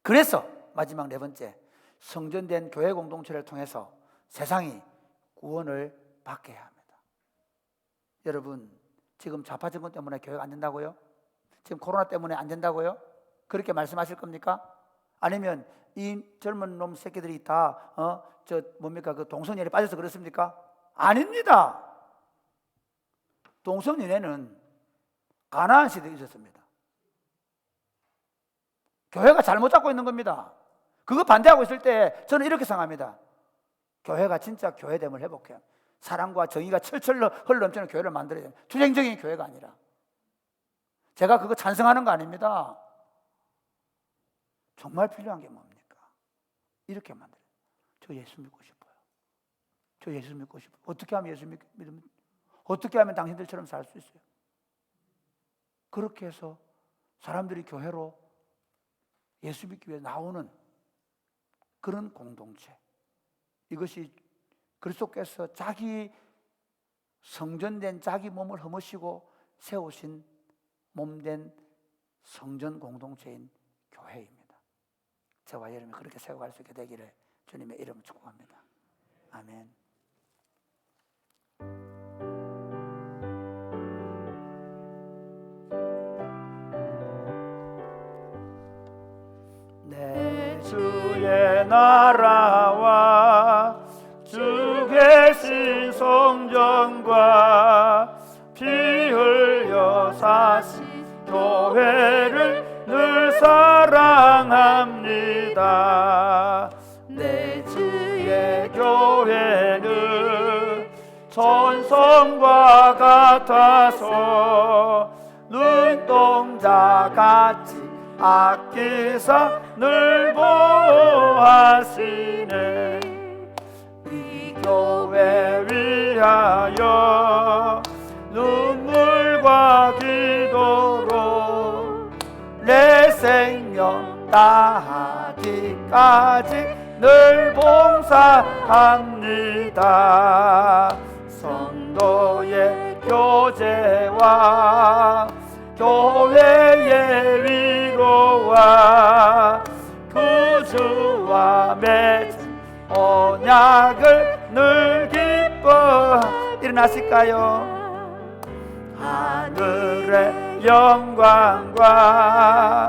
그래서 마지막 네 번째, 성전된 교회 공동체를 통해서 세상이 구원을 받게 해야 합니다. 여러분, 지금 좌파 정권 때문에 교회가 안 된다고요? 지금 코로나 때문에 안 된다고요? 그렇게 말씀하실 겁니까? 아니면 이 젊은 놈 새끼들이 다 그 동성연애에 빠져서 그렇습니까? 아닙니다. 동성연애는 가나안 시대에 있었습니다. 교회가 잘못 잡고 있는 겁니다. 그거 반대하고 있을 때 저는 이렇게 생각합니다. 교회가 진짜 교회됨을 회복해요. 사랑과 정의가 철철 흘러넘치는 교회를 만들어야 됩니다. 투쟁적인 교회가 아니라. 제가 그거 찬성하는 거 아닙니다. 정말 필요한 게 뭡니까? 이렇게 만들어요. 저 예수 믿고 싶어요. 저 예수 믿고 싶어요. 어떻게 하면 예수 믿으면, 어떻게 하면 당신들처럼 살 수 있어요? 그렇게 해서 사람들이 교회로 예수 믿기 위해 나오는 그런 공동체. 이것이 그리스도께서 자기 성전된 자기 몸을 허무시고 세우신 몸된 성전 공동체인 교회입니다. 저와 여러분이 그렇게 세워갈 수 있게 되기를 주님의 이름으로 축복합니다. 아멘. 내 주의 나라와 주 계신 성전과 피 흘려 사신 교회를 늘 사랑합니다. 내 주의 교회는 천성과 같아서 눈동자같이 아끼사 늘 보호하시네. 이 교회 위하여 눈물과 기도로 내 생명 다하기까지 늘 봉사합니다. 성도의 교제와 교회의 위로와 구주와 맺은 언약을 늘 기뻐 일어나실까요? 하늘의 영광과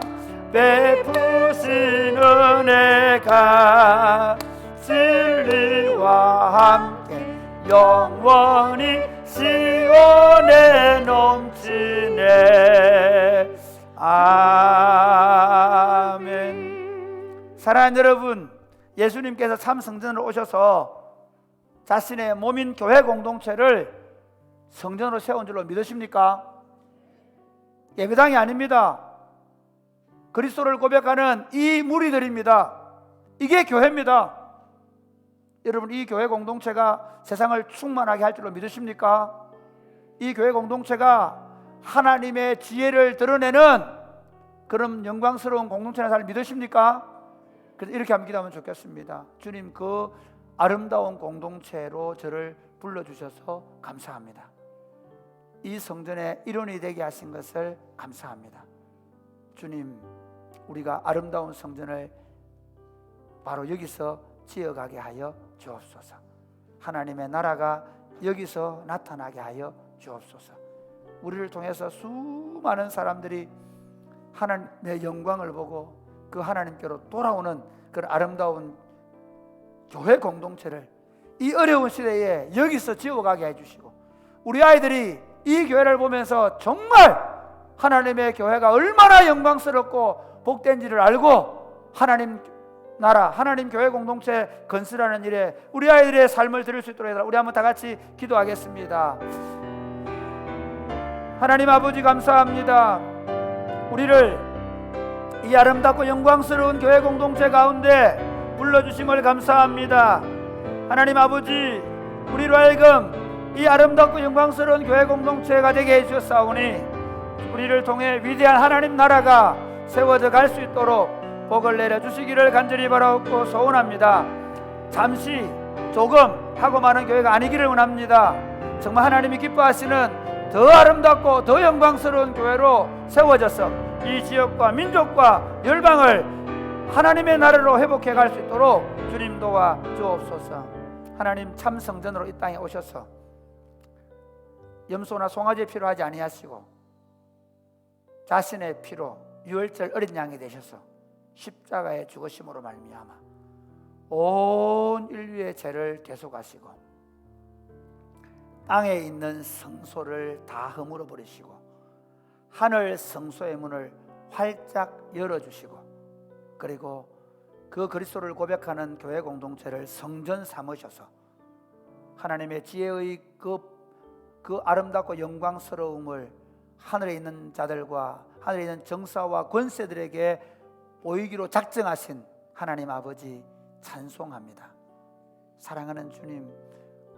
베푸신 은혜가 진리와 함께 영원히 시온에 넘치네. 아멘. 사랑하는 여러분, 예수님께서 참 성전으로 오셔서 자신의 몸인 교회 공동체를 성전으로 세운 줄로 믿으십니까? 예배당이 아닙니다. 그리스도를 고백하는 이 무리들입니다. 이게 교회입니다. 여러분, 이 교회 공동체가 세상을 충만하게 할 줄로 믿으십니까? 이 교회 공동체가 하나님의 지혜를 드러내는 그런 영광스러운 공동체라는 사람을 믿으십니까? 그래서 이렇게 한번 기도하면 좋겠습니다. 주님, 그 아름다운 공동체로 저를 불러주셔서 감사합니다. 이 성전의 일원이 되게 하신 것을 감사합니다. 주님, 우리가 아름다운 성전을 바로 여기서 지어가게 하여 주옵소서. 하나님의 나라가 여기서 나타나게 하여 주옵소서. 우리를 통해서 수많은 사람들이 하나님의 영광을 보고 그 하나님께로 돌아오는 그런 아름다운 교회 공동체를 이 어려운 시대에 여기서 지어가게 해주시고, 우리 아이들이 이 교회를 보면서 정말 하나님의 교회가 얼마나 영광스럽고 복된지를 알고 하나님 나라, 하나님 교회 공동체 건설하는 일에 우리 아이들의 삶을 드릴 수 있도록 해달라. 우리 한번 다 같이 기도하겠습니다. 하나님 아버지, 감사합니다. 우리를 이 아름답고 영광스러운 교회 공동체 가운데 불러주심을 감사합니다. 하나님 아버지, 우리로 하여금 이 아름답고 영광스러운 교회 공동체가 되게 해주셨사오니 우리를 통해 위대한 하나님 나라가 세워져 갈 수 있도록 복을 내려주시기를 간절히 바라옵고 소원합니다. 잠시 조금 하고 마는 교회가 아니기를 원합니다. 정말 하나님이 기뻐하시는 더 아름답고 더 영광스러운 교회로 세워져서 이 지역과 민족과 열방을 하나님의 나라로 회복해 갈 수 있도록 주님 도와 주옵소서. 하나님, 참 성전으로 이 땅에 오셔서 염소나 송아지 피로 하지 아니하시고 자신의 피로 유월절 어린 양이 되셔서 십자가에 죽으심으로 말미암아 온 인류의 죄를 대속하시고 땅에 있는 성소를 다 허물어 버리시고 하늘 성소의 문을 활짝 열어주시고, 그리고 그 그리스도를 고백하는 교회 공동체를 성전 삼으셔서 하나님의 지혜의 그 아름답고 영광스러움을 하늘에 있는 자들과 하늘에 있는 정사와 권세들에게 보이기로 작정하신 하나님 아버지 찬송합니다. 사랑하는 주님,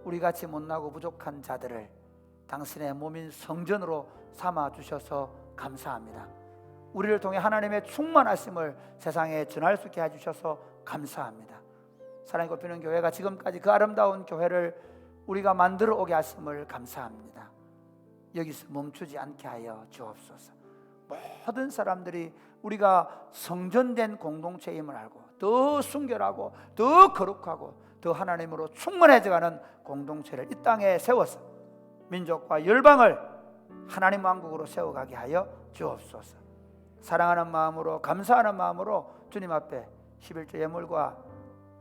우리같이 못나고 부족한 자들을 당신의 몸인 성전으로 삼아주셔서 감사합니다. 우리를 통해 하나님의 충만하심을 세상에 전할 수 있게 해주셔서 감사합니다. 사랑이 꼽히는 교회가 지금까지 그 아름다운 교회를 우리가 만들어 오게 하심을 감사합니다. 여기서 멈추지 않게 하여 주옵소서. 모든 사람들이 우리가 성전된 공동체임을 알고 더 순결하고 더 거룩하고 더 하나님으로 충만해져가는 공동체를 이 땅에 세워서 민족과 열방을 하나님 왕국으로 세워가게 하여 주옵소서. 사랑하는 마음으로 감사하는 마음으로 주님 앞에 11조 예물과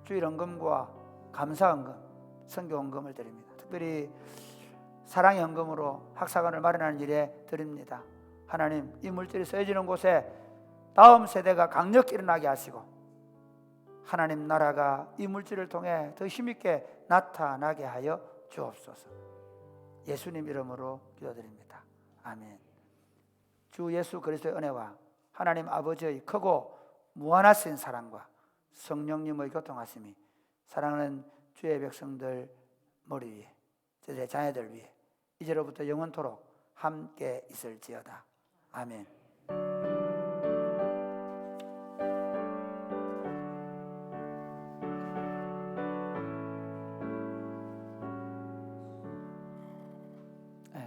주일헌금과 감사헌금, 선교헌금을 드립니다. 특별히 사랑의 헌금으로 학사관을 마련하는 일에 드립니다. 하나님, 이 물질이 써지는 곳에 다음 세대가 강력히 일어나게 하시고 하나님 나라가 이 물질을 통해 더 힘있게 나타나게 하여 주옵소서. 예수님 이름으로 기도드립니다. 아멘. 주 예수 그리스도의 은혜와 하나님 아버지의 크고 무한하신 사랑과 성령님의 교통하심이 사랑하는 주의 백성들 머리 위에, 제 자녀들 위에 이제로부터 영원토록 함께 있을지어다. 아멘.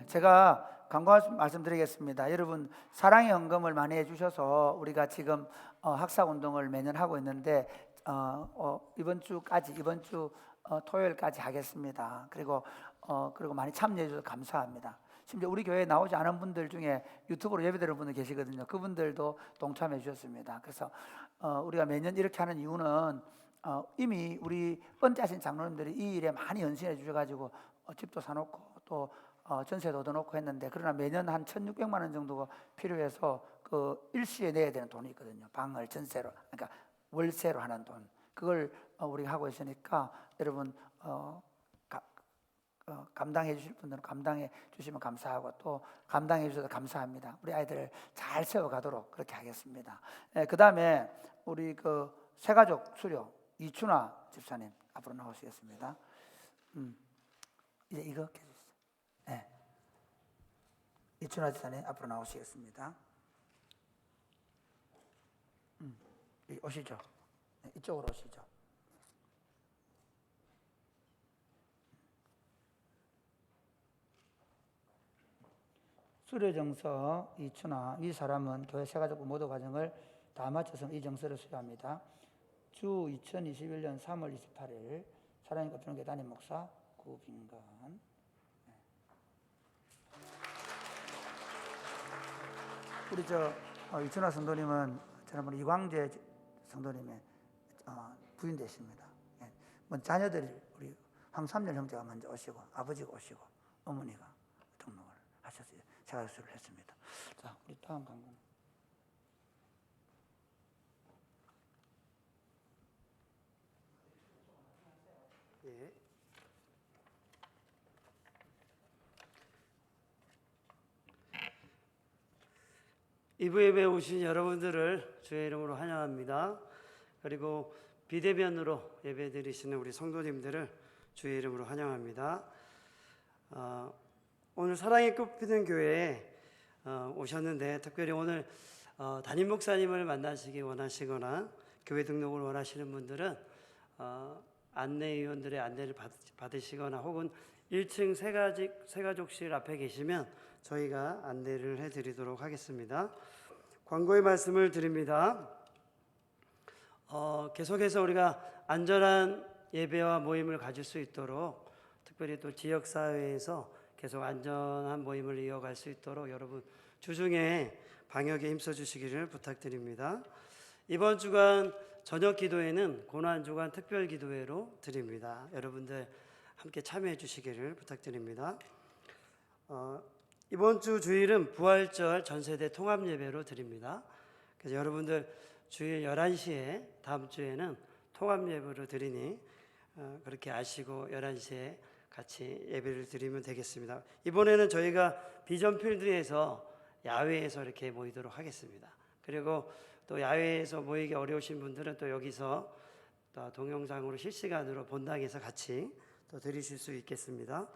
제가 간곡한 말씀드리겠습니다. 여러분, 사랑의 헌금을 많이 해주셔서 우리가 지금 학사운동을 매년 하고 있는데 이번 주 토요일까지 하겠습니다. 그리고 많이 참여해 주셔서 감사합니다. 심지어 우리 교회에 나오지 않은 분들 중에 유튜브로 예배드리는 분들 계시거든요. 그분들도 동참해 주셨습니다. 그래서 우리가 매년 이렇게 하는 이유는 이미 우리 은퇴하신 장로님들이 이 일에 많이 연신해 주셔가지고 집도 사놓고 또 전세도 얻어놓고 했는데, 그러나 매년 한 1,600만 원 정도가 필요해서 그 일시에 내야 되는 돈이 있거든요. 방을 전세로, 그러니까 월세로 하는 돈, 그걸 우리가 하고 있으니까 여러분 감당해 주실 분들은 감당해 주시면 감사하고 또 감당해 주셔서 감사합니다. 우리 아이들을 잘 세워가도록 그렇게 하겠습니다. 그 다음에 우리 그 새가족 수료 이춘아 집사님 앞으로 나오시겠습니다. 이제 이거 해주세요. 네. 이춘아 집사님 앞으로 나오시겠습니다. 오시죠. 네, 이쪽으로 오시죠. 수료정서 이춘아, 이 사람은 교회 새가족 모두 과정을 다 마쳐서 이 정서를 수료합니다. 주 2021년 3월 28일 사랑의 꽃피는 교 담임 목사 구빈건. 우리 이춘아 성도님은 지난번 이광재 성도님의 부인 되십니다. 자녀들이 우리 황삼열 형제가 먼저 오시고 아버지가 오시고 어머니가 등록을 하셨어요. 제가 수료를 했습니다. 자, 우리 다음 강공. 예. 이부 예배에 오신 여러분들을 주의 이름으로 환영합니다. 그리고 비대면으로 예배 드리시는 우리 성도님들을 주의 이름으로 환영합니다. 오늘 사랑의 꽃피는 교회에 오셨는데, 특별히 오늘 담임 목사님을 만나시기 원하시거나 교회 등록을 원하시는 분들은 안내위원들의 안내를 받으시거나 혹은 1층 새가족실 앞에 계시면 저희가 안내를 해드리도록 하겠습니다. 광고의 말씀을 드립니다. 계속해서 우리가 안전한 예배와 모임을 가질 수 있도록, 특별히 또 지역사회에서 계속 안전한 모임을 이어갈 수 있도록 여러분 주중에 방역에 힘써 주시기를 부탁드립니다. 이번 주간 저녁 기도회는 고난주간 특별 기도회로 드립니다. 여러분들 함께 참여해 주시기를 부탁드립니다. 이번 주 주일은 부활절 전세대 통합 예배로 드립니다. 그래서 여러분들 주일 11시에 다음 주에는 통합 예배로 드리니 그렇게 아시고 11시에 같이 예배를 드리면 되겠습니다. 이번에는 저희가 비전필드에서 야외에서 이렇게 모이도록 하겠습니다. 그리고 또 야외에서 모이기 어려우신 분들은 또 여기서 또 동영상으로 실시간으로 본당에서 같이 또 드리실 수 있겠습니다.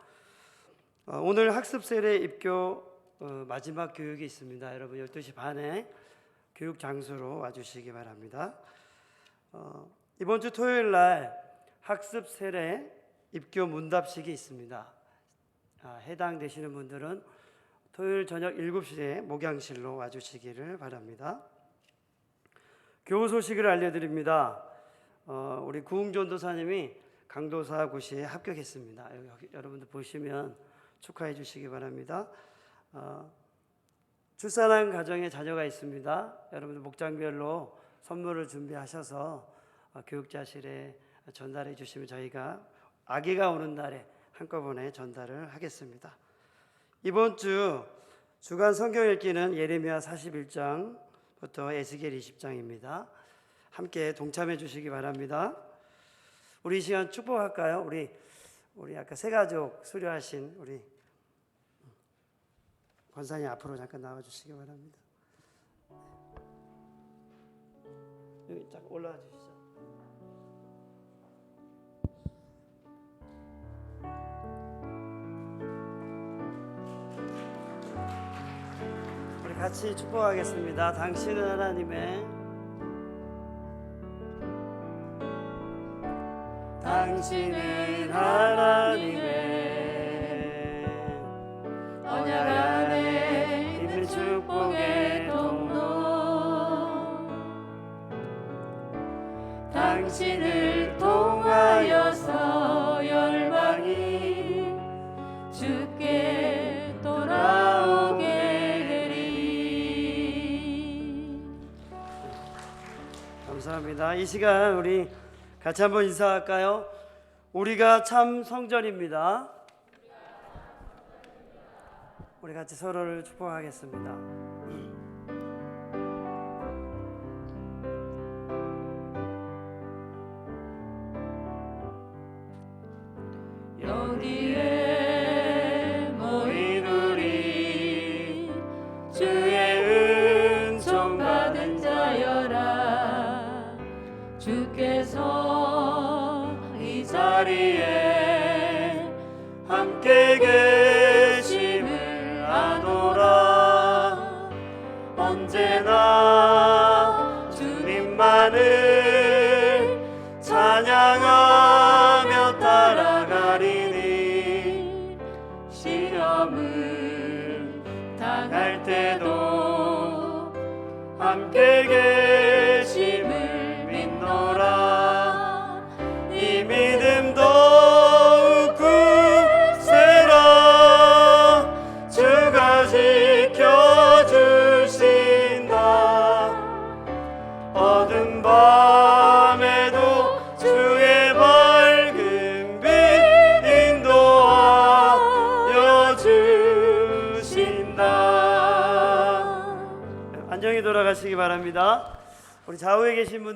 오늘 학습 세례 입교 마지막 교육이 있습니다. 여러분 12시 반에 교육 장소로 와주시기 바랍니다. 이번 주 토요일 날 학습 세례 입교 문답식이 있습니다. 해당되시는 분들은 토요일 저녁 7시에 목양실로 와주시기를 바랍니다. 교우 소식을 알려드립니다. 우리 구웅전도사님이 강도사 고시에 합격했습니다. 여러분들 보시면 축하해 주시기 바랍니다. 출산한 가정에 자녀가 있습니다. 여러분들 목장별로 선물을 준비하셔서 교육자실에 전달해 주시면 저희가 아기가 오는 날에 한꺼번에 전달을 하겠습니다. 이번 주 주간 성경 읽기는 예레미야 41장부터 에스겔 20장입니다. 함께 동참해 주시기 바랍니다. 우리 이 시간 축복할까요? 우리 아까 새가족 수료하신 우리 권사님 앞으로 잠깐 나와 주시기 바랍니다. 여기 딱 올라와 주시죠. 우리 같이 축복하겠습니다. 당신은 하나님의 언약 안에 있는 축복의 통로 당신을 통하여서 열방이 주께 돌아오게 되리. 감사합니다. 이 시간 우리 같이 한번 인사할까요? 우리가 참 성전입니다. 우리 같이 서로를 축복하겠습니다. 여기에 모인 우리 주의 은총 받은 자여라. 주께서 이 자리에 함께 계심을 아노라. 언제나 주님만을 찬양하며 따라가리니 시험을 당할 때도 함께 계심을 믿노라. 이 믿음 더욱 굳세라. 주가 지켜주신다. 어두운 밤에도 주의 밝은 빛 인도하여 주신다. 안녕히 돌아가시기 바랍니다. 우리 좌우에 계신 분